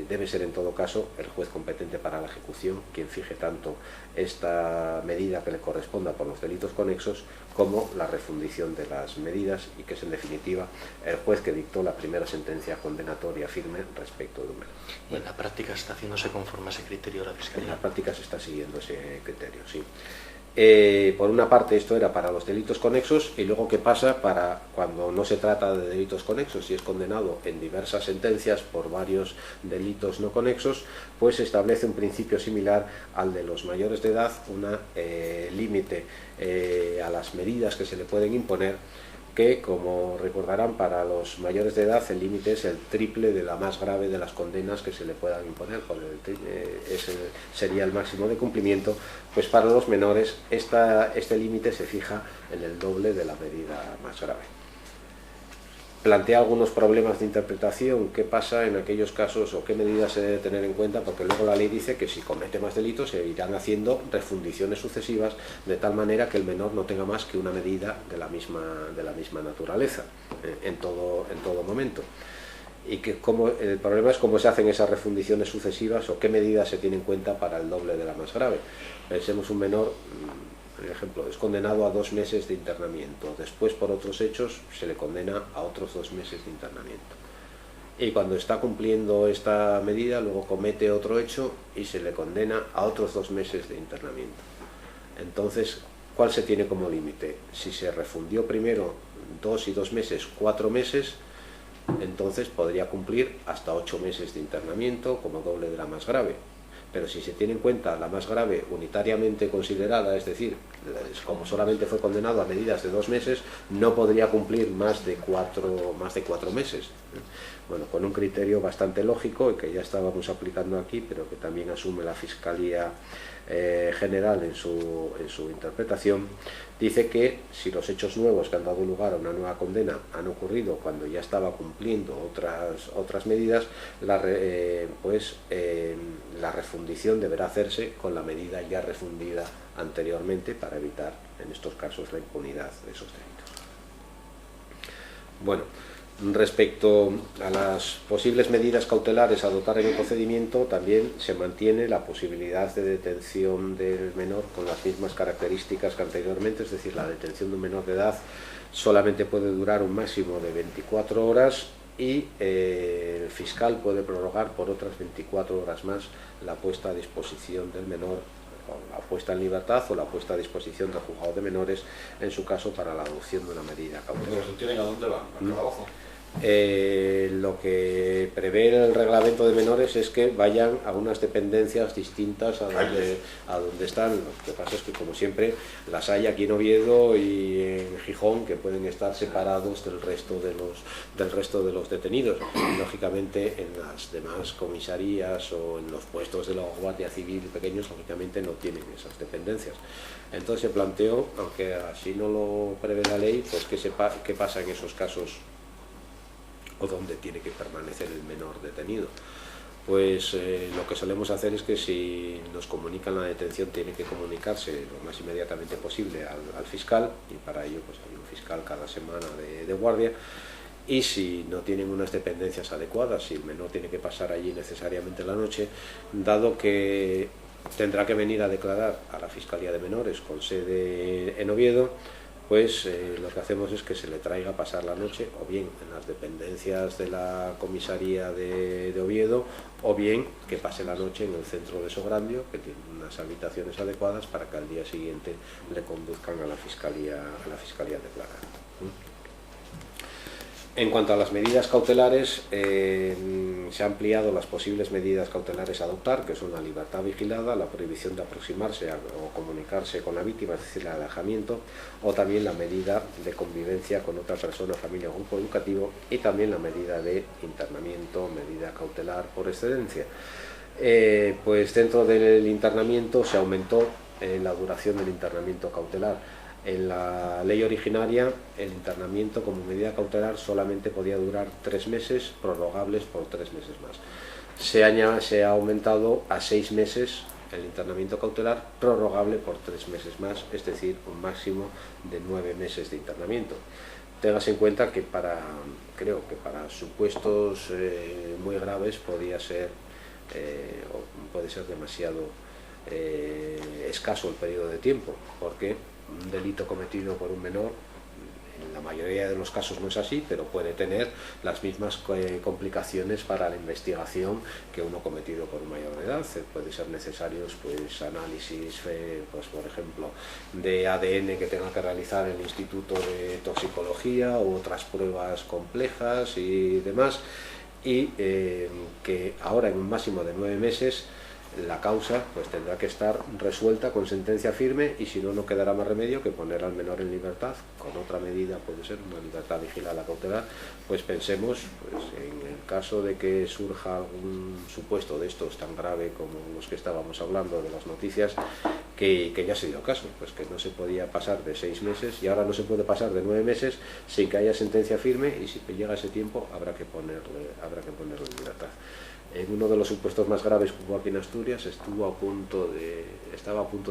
debe ser en todo caso el juez competente para la ejecución quien fije tanto esta medida que le corresponda por los delitos conexos como la refundición de las medidas, y que es en definitiva el juez que dictó la primera sentencia condenatoria firme respecto de un menor. ¿Y en la práctica está haciéndose conforme a ese criterio la Fiscalía? En la práctica se está siguiendo ese criterio, sí. Por una parte esto era para los delitos conexos, y luego qué pasa para cuando no se trata de delitos conexos y es condenado en diversas sentencias por varios delitos no conexos, pues se establece un principio similar al de los mayores de edad, un límite a las medidas que se le pueden imponer, que, como recordarán, para los mayores de edad el límite es el triple de la más grave de las condenas que se le puedan imponer, ese sería el máximo de cumplimiento. Pues para los menores este límite se fija en el doble de la medida más grave. Plantea algunos problemas de interpretación. ¿Qué pasa en aquellos casos o qué medidas se debe tener en cuenta? Porque luego la ley dice que si comete más delitos se irán haciendo refundiciones sucesivas, de tal manera que el menor no tenga más que una medida de la misma naturaleza en todo momento. Y que el problema es cómo se hacen esas refundiciones sucesivas, o qué medidas se tienen en cuenta para el doble de la más grave. Pensemos un menor, por ejemplo, es condenado a 2 meses de internamiento, después por otros hechos se le condena a otros 2 meses de internamiento, y cuando está cumpliendo esta medida luego comete otro hecho y se le condena a otros 2 meses de internamiento. Entonces, ¿cuál se tiene como límite? Si se refundió primero 2 y 2 meses, 4 meses, entonces podría cumplir hasta 8 meses de internamiento como doble de la más grave. pero si se tiene en cuenta la más grave unitariamente considerada, es decir, como solamente fue condenado a medidas de 2 meses, no podría cumplir más de 4 meses. Bueno, con un criterio bastante lógico y que ya estábamos aplicando aquí, pero que también asume la Fiscalía General en su interpretación, dice que si los hechos nuevos que han dado lugar a una nueva condena han ocurrido cuando ya estaba cumpliendo otras medidas, la refundición deberá hacerse con la medida ya refundida anteriormente para evitar en estos casos la impunidad de esos delitos. Bueno, respecto a las posibles medidas cautelares a adoptar en el procedimiento, también se mantiene la posibilidad de detención del menor con las mismas características que anteriormente, es decir, la detención de un menor de edad solamente puede durar un máximo de 24 horas y el fiscal puede prorrogar por otras 24 horas más la puesta a disposición del menor, o la puesta en libertad o la puesta a disposición del juzgado de menores, en su caso para la adopción de una medida cautelar. ¿Tienen a dónde van? ¿Al calabozo? Lo que prevé el reglamento de menores es que vayan a unas dependencias distintas a donde están. Lo que pasa es que, como siempre, las hay aquí en Oviedo y en Gijón, que pueden estar separados del resto de los detenidos. Lógicamente, en las demás comisarías o en los puestos de la Guardia Civil pequeños, lógicamente no tienen esas dependencias. Entonces se planteó, aunque así no lo prevé la ley, pues qué pasa en esos casos, o dónde tiene que permanecer el menor detenido. Pues lo que solemos hacer es que si nos comunican la detención, tiene que comunicarse lo más inmediatamente posible al fiscal, y para ello pues hay un fiscal cada semana de guardia, y si no tienen unas dependencias adecuadas, si el menor tiene que pasar allí necesariamente la noche, dado que tendrá que venir a declarar a la Fiscalía de Menores con sede en Oviedo, pues lo que hacemos es que se le traiga a pasar la noche o bien en las dependencias de la comisaría de Oviedo, o bien que pase la noche en el centro de Sograndio, que tiene unas habitaciones adecuadas para que al día siguiente le conduzcan a la fiscalía a declarar. En cuanto a las medidas cautelares, se han ampliado las posibles medidas cautelares a adoptar, que son la libertad vigilada, la prohibición de aproximarse o comunicarse con la víctima, es decir, el alejamiento, o también la medida de convivencia con otra persona, familia o grupo educativo, y también la medida de internamiento, medida cautelar por excedencia. Pues dentro del internamiento se aumentó la duración del internamiento cautelar. En la ley originaria, el internamiento como medida cautelar solamente podía durar 3 meses, prorrogables por 3 meses más. Se ha aumentado a 6 meses el internamiento cautelar, prorrogable por 3 meses más, es decir, un máximo de 9 meses de internamiento. Tengas en cuenta que creo que para supuestos muy graves puede ser demasiado escaso el periodo de tiempo, porque un delito cometido por un menor, en la mayoría de los casos no es así, pero puede tener las mismas complicaciones para la investigación que uno cometido por un mayor de edad. Puede ser necesarios pues análisis, pues por ejemplo, de ADN que tenga que realizar el Instituto de Toxicología u otras pruebas complejas y demás, y que ahora en un máximo de 9 meses la causa pues tendrá que estar resuelta con sentencia firme, y si no, no quedará más remedio que poner al menor en libertad con otra medida, puede ser una libertad vigilada cautelar. Pues pensemos pues en el caso de que surja algún supuesto de estos tan grave como los que estábamos hablando de las noticias, que ya se dio caso, pues que no se podía pasar de 6 meses y ahora no se puede pasar de 9 meses sin que haya sentencia firme, y si llega ese tiempo habrá que ponerlo en libertad. En uno de los supuestos más graves que hubo aquí en Asturias, estaba a punto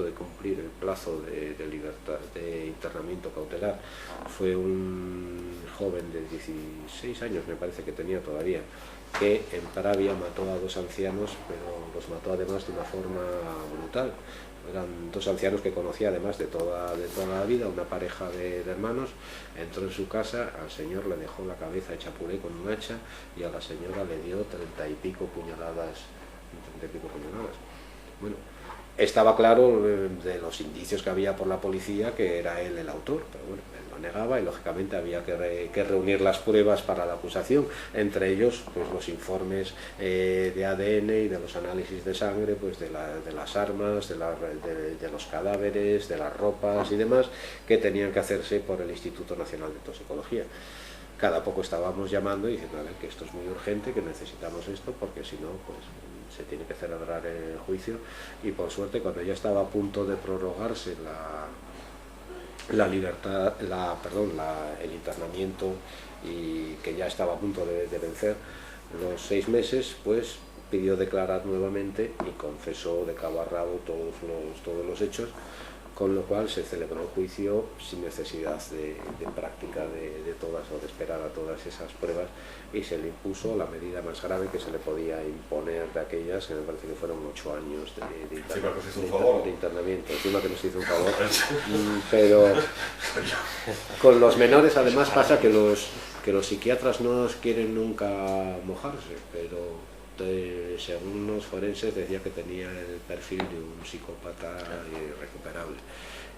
de cumplir el plazo de internamiento cautelar. Fue un joven de 16 años, me parece que tenía todavía, que en Pravia mató a 2 ancianos, pero los mató además de una forma brutal. Eran 2 ancianos que conocía además de toda la vida, una pareja de hermanos. Entró en su casa, al señor le dejó la cabeza hecha puré con un hacha, y a la señora le dio 30 y pico puñaladas. Bueno, estaba claro de los indicios que había por la policía que era él el autor, pero bueno, él lo negaba y lógicamente había que reunir las pruebas para la acusación, entre ellos pues los informes de ADN y de los análisis de sangre, pues de las armas, de los cadáveres, de las ropas y demás, que tenían que hacerse por el Instituto Nacional de Toxicología. Cada poco estábamos llamando y diciendo, a ver, que esto es muy urgente, que necesitamos esto, porque si no, pues se tiene que celebrar el juicio. Y por suerte, cuando ya estaba a punto de prorrogarse el internamiento, y que ya estaba a punto de vencer los 6 meses, pues pidió declarar nuevamente y confesó de cabo a rabo todos los hechos, con lo cual se celebró el juicio sin necesidad de práctica de todas, o de esperar a todas esas pruebas, y se le impuso la medida más grave que se le podía imponer de aquellas, que me parece que fueron 8 años de internamiento. Encima que nos hizo un favor. Pero con los menores además pasa que los psiquiatras no quieren nunca mojarse, pero según los forenses decía que tenía el perfil de un psicópata irrecuperable,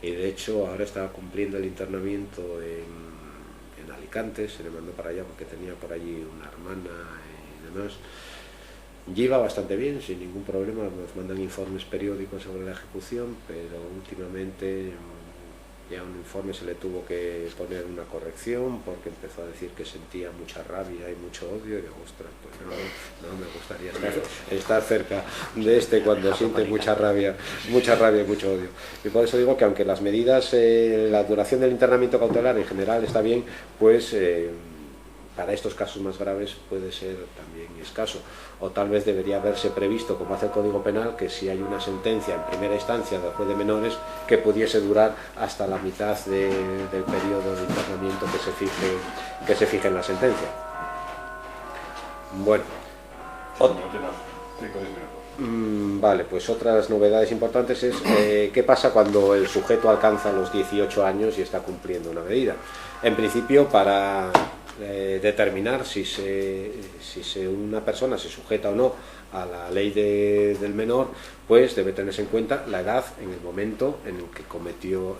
y de hecho ahora está cumpliendo el internamiento en Alicante. Se le mandó para allá porque tenía por allí una hermana y demás. Lleva bastante bien, sin ningún problema, nos mandan informes periódicos sobre la ejecución, pero últimamente ya un informe se le tuvo que poner una corrección porque empezó a decir que sentía mucha rabia y mucho odio, y digo, ostras, pues no me gustaría estar cerca de este cuando siente mucha rabia y mucho odio. Y por eso digo que aunque las medidas, la duración del internamiento cautelar en general está bien, pues para estos casos más graves puede ser también escaso, o tal vez debería haberse previsto, como hace el Código Penal, que si hay una sentencia en primera instancia del juez de menores, que pudiese durar hasta la mitad del periodo de internamiento que se fije en la sentencia. Bueno, vale, pues otras novedades importantes es qué pasa cuando el sujeto alcanza los 18 años y está cumpliendo una medida. En principio, para determinar si una persona se sujeta o no a la ley del menor, pues debe tenerse en cuenta la edad en el momento en el que cometió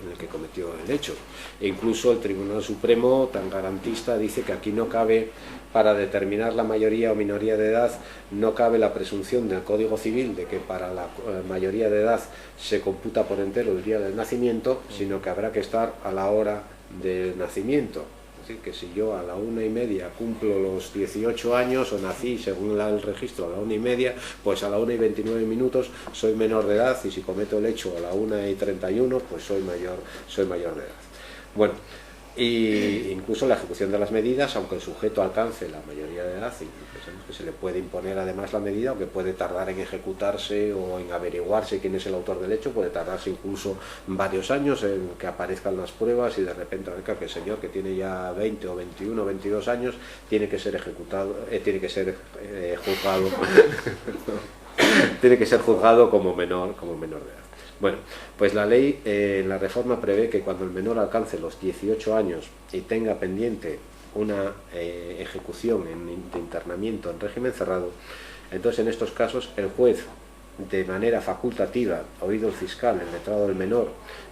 el hecho. E incluso el Tribunal Supremo, tan garantista, dice que aquí no cabe, para determinar la mayoría o minoría de edad, no cabe la presunción del Código Civil de que para la mayoría de edad se computa por entero el día del nacimiento, sino que habrá que estar a la hora del nacimiento. Es decir, que si yo a la 1:30 cumplo los 18 años, o nací según el registro a la 1:30, pues a la 1:29 soy menor de edad, y si cometo el hecho a la 1:31, pues soy mayor de edad. Bueno, y incluso la ejecución de las medidas, aunque el sujeto alcance la mayoría de edad, pensamos que se le puede imponer además la medida, o que puede tardar en ejecutarse o en averiguarse quién es el autor del hecho, puede tardarse incluso varios años en que aparezcan las pruebas, y de repente que el señor, que tiene ya 20 o 21 o 22 años, tiene que ser ejecutado, tiene que ser juzgado tiene que ser juzgado como menor de edad. Bueno, pues la ley, la reforma prevé que cuando el menor alcance los 18 años y tenga pendiente una ejecución de internamiento en régimen cerrado, entonces en estos casos el juez, de manera facultativa, oído el fiscal, el letrado del menor,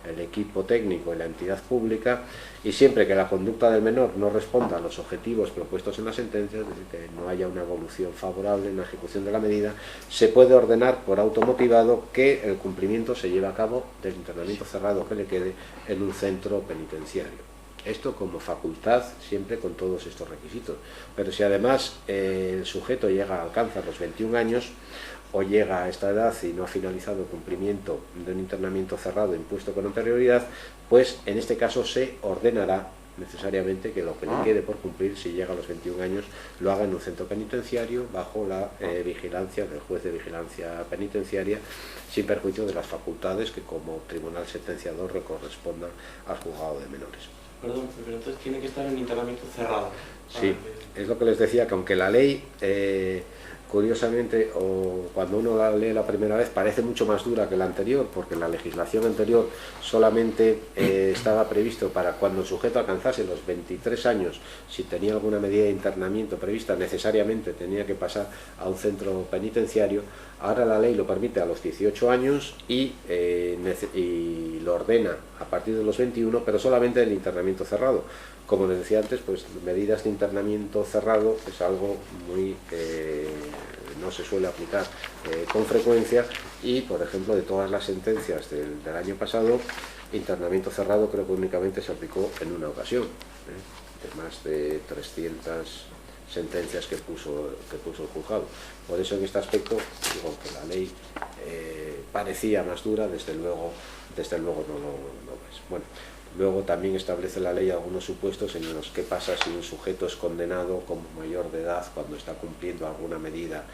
el equipo técnico y la entidad pública, y siempre que la conducta del menor no responda a los objetivos propuestos en la sentencia, es decir, que no haya una evolución favorable en la ejecución de la medida, se puede ordenar por automotivado que el cumplimiento se lleve a cabo del internamiento cerrado que le quede en un centro penitenciario. Esto como facultad, siempre con todos estos requisitos. Pero si además el sujeto alcanza los 21 años, o llega a esta edad y no ha finalizado el cumplimiento de un internamiento cerrado impuesto con anterioridad, pues en este caso se ordenará necesariamente que lo que le quede por cumplir, si llega a los 21 años, lo haga en un centro penitenciario bajo la vigilancia del juez de vigilancia penitenciaria, sin perjuicio de las facultades que como tribunal sentenciador le correspondan al juzgado de menores. Perdón, pero entonces tiene que estar en internamiento cerrado. Sí, es lo que les decía, que aunque la ley curiosamente, o cuando uno la lee la primera vez, parece mucho más dura que la anterior, porque la legislación anterior solamente estaba previsto para cuando el sujeto alcanzase los 23 años, si tenía alguna medida de internamiento prevista, necesariamente tenía que pasar a un centro penitenciario. Ahora la ley lo permite a los 18 años y lo ordena a partir de los 21, pero solamente el internamiento cerrado. Como les decía antes, pues medidas de internamiento cerrado es algo muy no se suele aplicar con frecuencia, y por ejemplo de todas las sentencias del año pasado, internamiento cerrado creo que únicamente se aplicó en una ocasión, de más de 300 sentencias que puso el juzgado. Por eso en este aspecto digo que la ley parecía más dura, desde luego no lo es. Bueno, luego también establece la ley algunos supuestos en los que pasa si un sujeto es condenado como mayor de edad cuando está cumpliendo alguna medida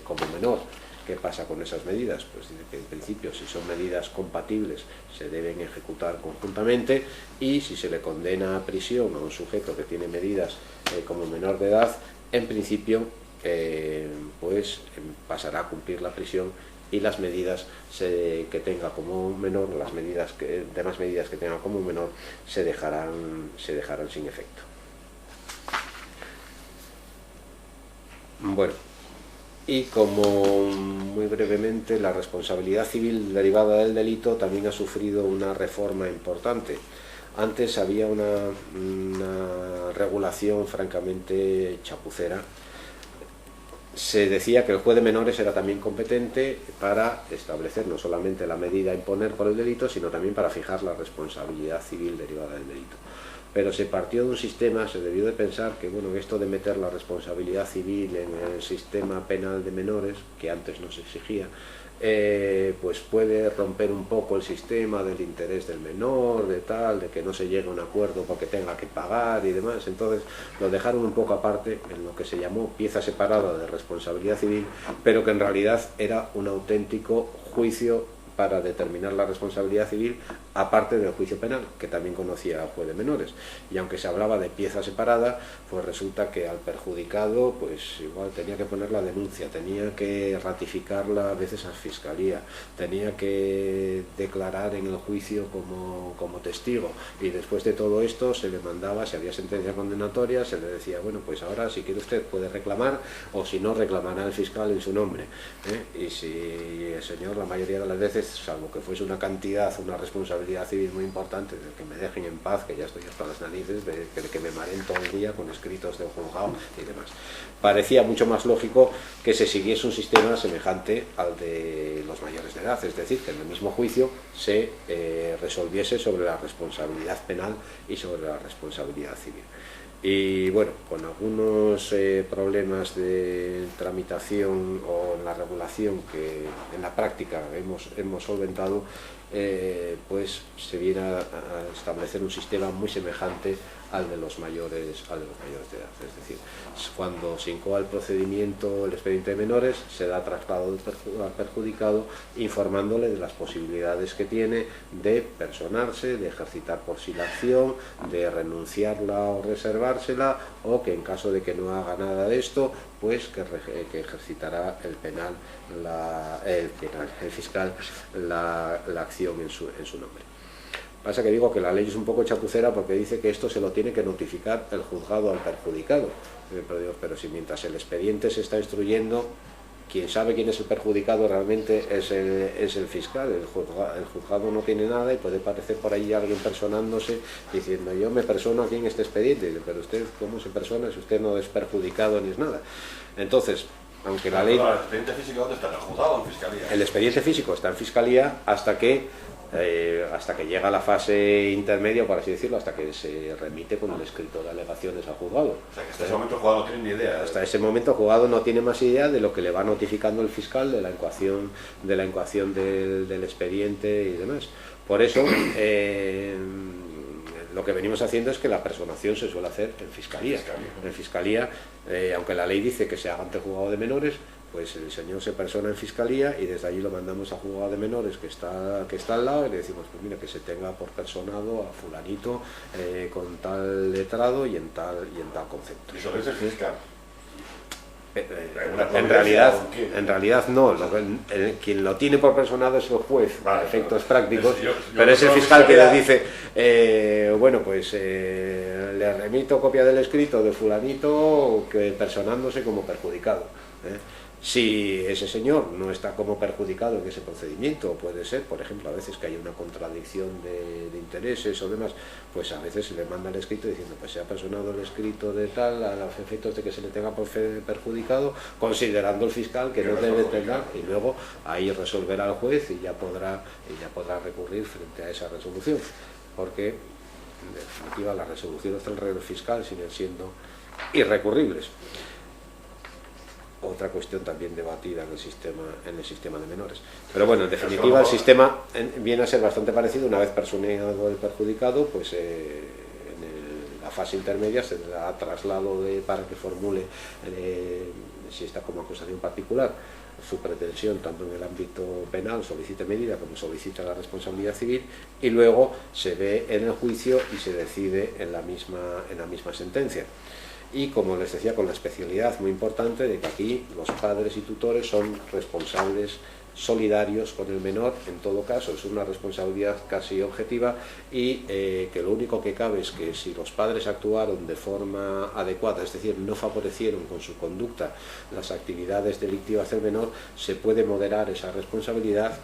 como menor. ¿Qué pasa con esas medidas? Pues dice que en principio, si son medidas compatibles, se deben ejecutar conjuntamente, y si se le condena a prisión a un sujeto que tiene medidas como menor de edad, en principio pues pasará a cumplir la prisión, y las medidas que tenga como menor, demás medidas que tenga como menor, se dejarán sin efecto. Bueno, y como muy brevemente, la responsabilidad civil derivada del delito también ha sufrido una reforma importante. Antes había una regulación francamente chapucera. Se decía que el juez de menores era también competente para establecer no solamente la medida a imponer por el delito, sino también para fijar la responsabilidad civil derivada del delito. Pero se partió de un sistema, se debió de pensar que bueno, esto de meter la responsabilidad civil en el sistema penal de menores, que antes no se exigía, pues puede romper un poco el sistema del interés del menor, de que no se llegue a un acuerdo porque tenga que pagar y demás. Entonces lo dejaron un poco aparte en lo que se llamó pieza separada de responsabilidad civil, pero que en realidad era un auténtico juicio para determinar la responsabilidad civil, aparte del juicio penal, que también conocía al juez de menores. Y aunque se hablaba de pieza separada, pues resulta que al perjudicado pues igual tenía que poner la denuncia, tenía que ratificarla a veces a fiscalía, tenía que declarar en el juicio como testigo, y después de todo esto se le mandaba, si había sentencia condenatoria, se le decía, bueno, pues ahora si quiere usted puede reclamar, o si no, reclamará al fiscal en su nombre, y si el señor la mayoría de las veces, salvo que fuese una cantidad, una responsabilidad civil muy importante, de que me dejen en paz, que ya estoy hasta las narices, de que me mareen todo el día con escritos del juzgado y demás. Parecía mucho más lógico que se siguiese un sistema semejante al de los mayores de edad, es decir, que en el mismo juicio se resolviese sobre la responsabilidad penal y sobre la responsabilidad civil. Y bueno, con algunos problemas de tramitación o en la regulación que en la práctica hemos solventado, pues se viene a establecer un sistema muy semejante al de los mayores de edad. Es decir, cuando se incoa el procedimiento, el expediente de menores, se da traslado al perjudicado informándole de las posibilidades que tiene de personarse, de ejercitar por sí la acción, de renunciarla o reservársela, o que en caso de que no haga nada de esto, pues que ejercitará el fiscal la acción en su nombre. Pasa que digo que la ley es un poco chapucera porque dice que esto se lo tiene que notificar el juzgado al perjudicado. Pero si mientras el expediente se está instruyendo, quien sabe quién es el perjudicado realmente es el fiscal. El juzgado no tiene nada y puede aparecer por ahí alguien personándose diciendo, yo me persono aquí en este expediente. Pero usted, ¿cómo se persona si usted no es perjudicado ni es nada? Entonces, aunque la ley... ¿El expediente físico dónde está? ¿En el juzgado o en fiscalía? El expediente físico está en fiscalía hasta que llega a la fase intermedia, por así decirlo, hasta que se remite con el escrito de alegaciones al juzgado. O sea, que hasta ese momento el juzgado no tiene ni idea. Hasta ese momento el juzgado no tiene más idea de lo que le va notificando el fiscal, de la incoación del expediente y demás. Por eso, lo que venimos haciendo es que la personación se suele hacer en fiscalía. En fiscalía, aunque la ley dice que se haga ante el juzgado de menores, pues el señor se persona en fiscalía y desde allí lo mandamos a juzgado de menores que está al lado y le decimos, pues mira, que se tenga por personado a fulanito con tal letrado y en tal concepto. ¿Y sobre ese fiscal? En realidad no, quien lo tiene por personado es el juez, para efectos prácticos, pero es el fiscal que le dice, bueno, pues le remito copia del escrito de fulanito que personándose como perjudicado. Si ese señor no está como perjudicado en ese procedimiento, puede ser, por ejemplo, a veces que haya una contradicción de intereses o demás, pues a veces se le manda el escrito diciendo, pues se ha personado el escrito de tal a los efectos de que se le tenga por perjudicado, considerando el fiscal que no debe tener, y luego ahí resolverá el juez y ya podrá recurrir frente a esa resolución, porque en definitiva las resoluciones del fiscal siguen siendo irrecurribles. Otra cuestión también debatida en el sistema de menores. Pero bueno, en definitiva el sistema viene a ser bastante parecido. Una vez personado el perjudicado, pues en la fase intermedia se da traslado para que formule, si está como acusación particular, su pretensión tanto en el ámbito penal, solicite medida como solicita la responsabilidad civil, y luego se ve en el juicio y se decide en la misma sentencia. Y como les decía, con la especialidad muy importante de que aquí los padres y tutores son responsables solidarios con el menor, en todo caso es una responsabilidad casi objetiva, y que lo único que cabe es que si los padres actuaron de forma adecuada, es decir, no favorecieron con su conducta las actividades delictivas del menor, se puede moderar esa responsabilidad,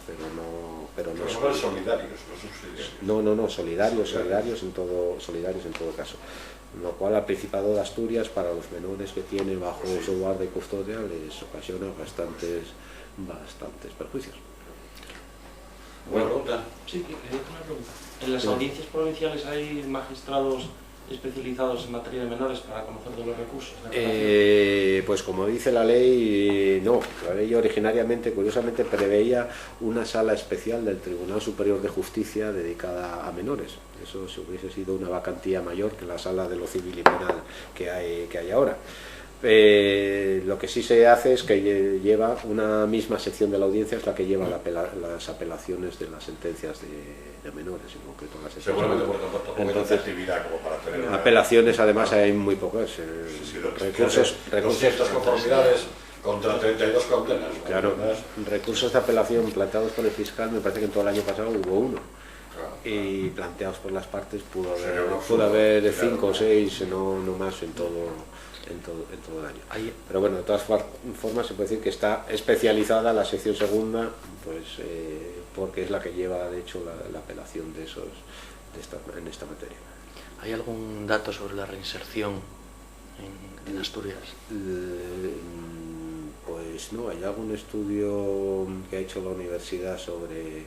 pero no solidarios, no solidarios en todo caso. Lo cual al Principado de Asturias, para los menores que tiene bajo su guarda y custodia, les ocasiona bastantes perjuicios. ¿Buena pregunta? Sí, quería hacer una pregunta. ¿En las audiencias provinciales hay magistrados especializados en materia de menores para conocer de los recursos? Pues como dice la ley, no. La ley originariamente, curiosamente, preveía una sala especial del Tribunal Superior de Justicia dedicada a menores. Eso se hubiese sido una vacantía mayor que la sala de lo civil y penal que hay ahora. Lo que sí se hace es que lleva una misma sección de la audiencia, es la que lleva las apelaciones de las sentencias de menores, en concreto las seguramente porque tampoco hay actividad como para tener apelaciones. Además hay muy pocas recursos 200 conformidades contra 32 condenas. Claro, recursos de apelación planteados por el fiscal, me parece que en todo el año pasado hubo uno. Y planteados por las partes pudo haber 5 o 6, no más en todo el año. Pero bueno, de todas formas se puede decir que está especializada la sección segunda, pues porque es la que lleva de hecho la apelación en esta materia. ¿Hay algún dato sobre la reinserción en Asturias? Pues no, hay algún estudio que ha hecho la universidad sobre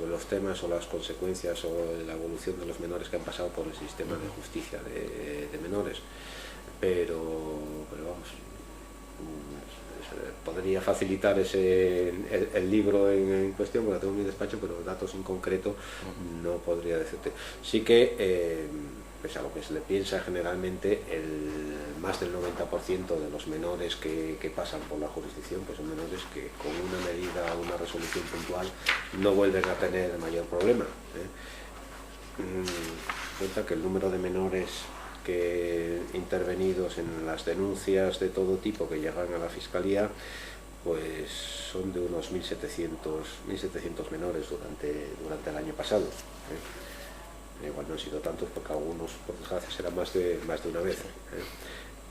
los temas o las consecuencias o la evolución de los menores que han pasado por el sistema de justicia de menores, pero vamos, podría facilitar el libro en cuestión, porque lo tengo en mi despacho, pero datos en concreto no podría decirte. Sí que, pese a lo que se le piensa generalmente, más del 90% de los menores que pasan por la jurisdicción pues son menores que con una medida, una resolución puntual, no vuelven a tener mayor problema. Cuenta que el número de menores que intervenidos en las denuncias de todo tipo que llegan a la Fiscalía, pues son de unos 1.700 menores durante el año pasado. Igual no han sido tantos porque algunos, por desgracia, serán más de una vez.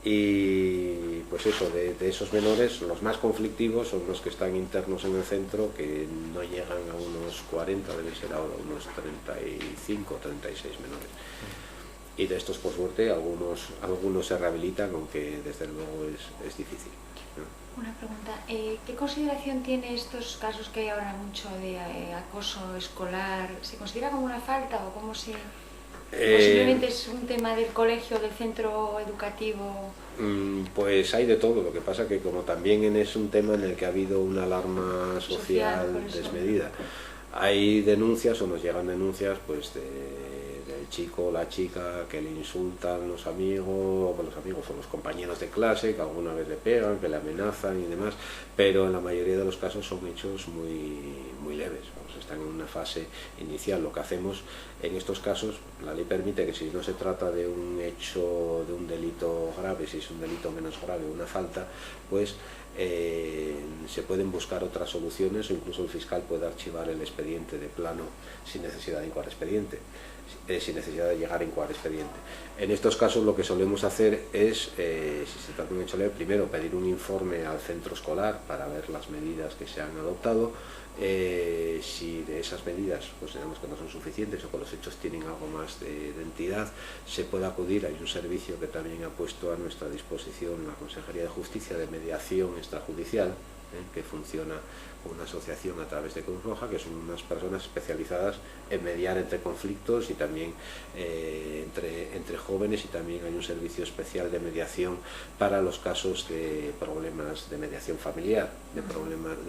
Y pues eso, de esos menores, los más conflictivos son los que están internos en el centro, que no llegan a unos 40, deben ser ahora unos 35 o 36 menores. Y de estos, por suerte, algunos se rehabilitan, aunque desde luego es difícil. Una pregunta, ¿qué consideración tiene estos casos que hay ahora mucho de acoso escolar? ¿Se considera como una falta o como si posiblemente es un tema del colegio, del centro educativo? Pues hay de todo, lo que pasa que como también es un tema en el que ha habido una alarma social desmedida, hay denuncias o nos llegan denuncias pues de el chico o la chica que le insultan los amigos o los compañeros de clase, que alguna vez le pegan, que le amenazan y demás, pero en la mayoría de los casos son hechos muy leves. Están en una fase inicial. Lo que hacemos en estos casos, la ley permite que si no se trata de un hecho, de un delito grave, si es un delito menos grave, una falta, pues se pueden buscar otras soluciones, o incluso el fiscal puede archivar el expediente de plano sin necesidad de incoar expediente, sin necesidad de llegar a incoar expediente. En estos casos lo que solemos hacer es, si se trata de un hecho leve, primero pedir un informe al centro escolar para ver las medidas que se han adoptado. Si de esas medidas consideramos que no son suficientes o que los hechos tienen algo más de entidad, se puede acudir. Hay un servicio que también ha puesto a nuestra disposición la Consejería de Justicia de mediación extrajudicial, que funciona con una asociación a través de Cruz Roja, que son unas personas especializadas en mediar entre conflictos y también entre jóvenes, y también hay un servicio especial de mediación para los casos de problemas de mediación familiar, de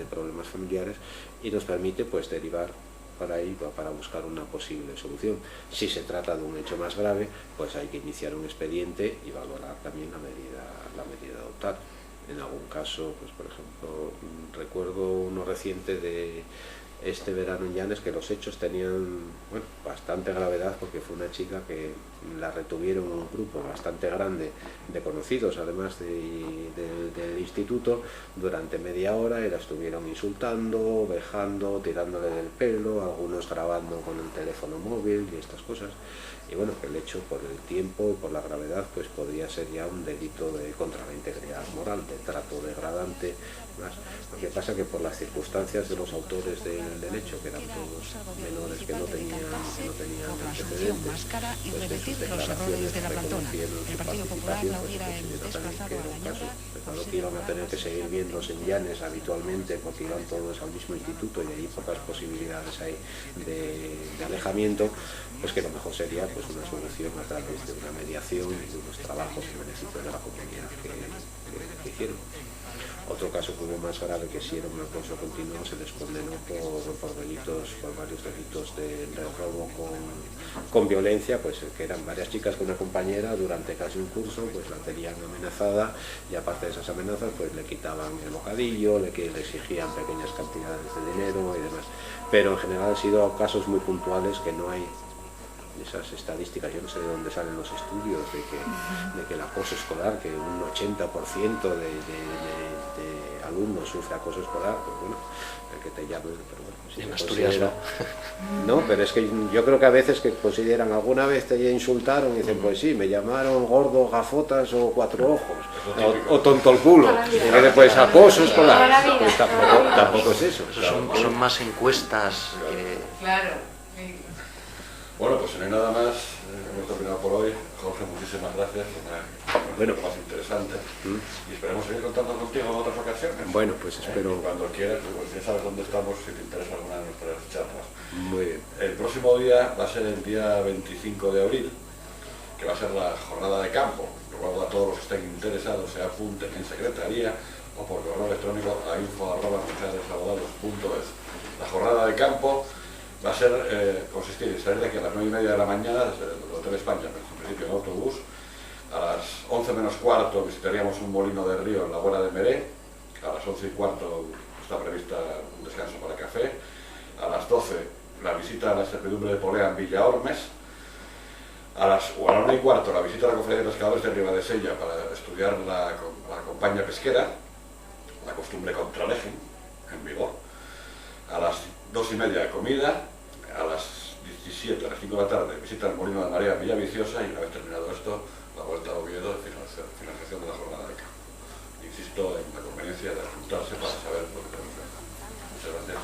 problemas familiares, y nos permite pues derivar para ahí para buscar una posible solución. Si se trata de un hecho más grave, pues hay que iniciar un expediente y valorar también la medida a adoptar. En algún caso, pues por ejemplo, recuerdo uno reciente de este verano en Llanes, que los hechos tenían bastante gravedad, porque fue una chica que la retuvieron un grupo bastante grande de conocidos, además del instituto, durante media hora, y la estuvieron insultando, vejando, tirándole del pelo, algunos grabando con el teléfono móvil y estas cosas. Y bueno, que el hecho, por el tiempo y por la gravedad, pues podría ser ya un delito contra la integridad moral, de trato degradante, más. Lo que pasa que por las circunstancias de los autores del hecho, que eran todos menores que no tenían antecedentes, pues en sus declaraciones reconocieron su participación, pues se consideró también que era un caso, dado que iban a tener que seguir viéndose en Llanes habitualmente, porque iban todos al mismo instituto y hay pocas posibilidades hay de alejamiento, pues que lo mejor sería pues una solución a través de una mediación y de unos trabajos en beneficio de la comunidad que hicieron. Otro caso que hubo más grave, que si era un acoso continuo, se les condenó por varios delitos de robo con violencia, pues que eran varias chicas con una compañera durante casi un curso, pues la tenían amenazada, y aparte de esas amenazas pues le quitaban el bocadillo, le exigían pequeñas cantidades de dinero y demás. Pero en general han sido casos muy puntuales, que no hay esas estadísticas. Yo no sé de dónde salen los estudios de que el acoso escolar, que un 80% de alumnos sufre acoso escolar, pues bueno, el que te llame, pero bueno, si en Asturias no, pero es que yo creo que a veces que consideran, alguna vez te insultaron y dicen, pues sí, me llamaron gordo, gafotas o cuatro ojos, o tonto el culo, y después acoso escolar, pues tampoco es eso. Son más encuestas que... Claro. Bueno, pues si no hay nada más, hemos terminado por hoy. Jorge, muchísimas gracias, bueno, más interesante. Y esperemos seguir contando contigo en otras ocasiones. Bueno, pues espero. Cuando quieras, pues ya sabes dónde estamos, si te interesa alguna de nuestras charlas. Muy bien. El próximo día va a ser el día 25 de abril, que va a ser la jornada de campo. Recuerdo a todos los que estén interesados, se apunten en secretaría o por correo electrónico a info@mujeresabogados.es. La jornada de campo va a ser, consistir en salir de aquí a las 9:30 de la mañana desde el Hotel España, en principio en autobús. A las 11 menos cuarto visitaríamos un molino de río en la Bola de Meré. A las 11:15 está prevista un descanso para café. A las 12 la visita a la servidumbre de Polea en Villa Ormes. A la 1:15 la visita a la Cofradía de Pescadores de Ribadesella para estudiar la compañía pesquera, la costumbre contralegen en vigor. A las 2:30 comida. A las 17, a las 5 de la tarde, visita el Molino de Marea en Villaviciosa, y una vez terminado esto, la vuelta a Oviedo de finalización de la jornada de campo. Insisto en la conveniencia de apuntarse para saber por qué tenemos que hacer. Muchas gracias.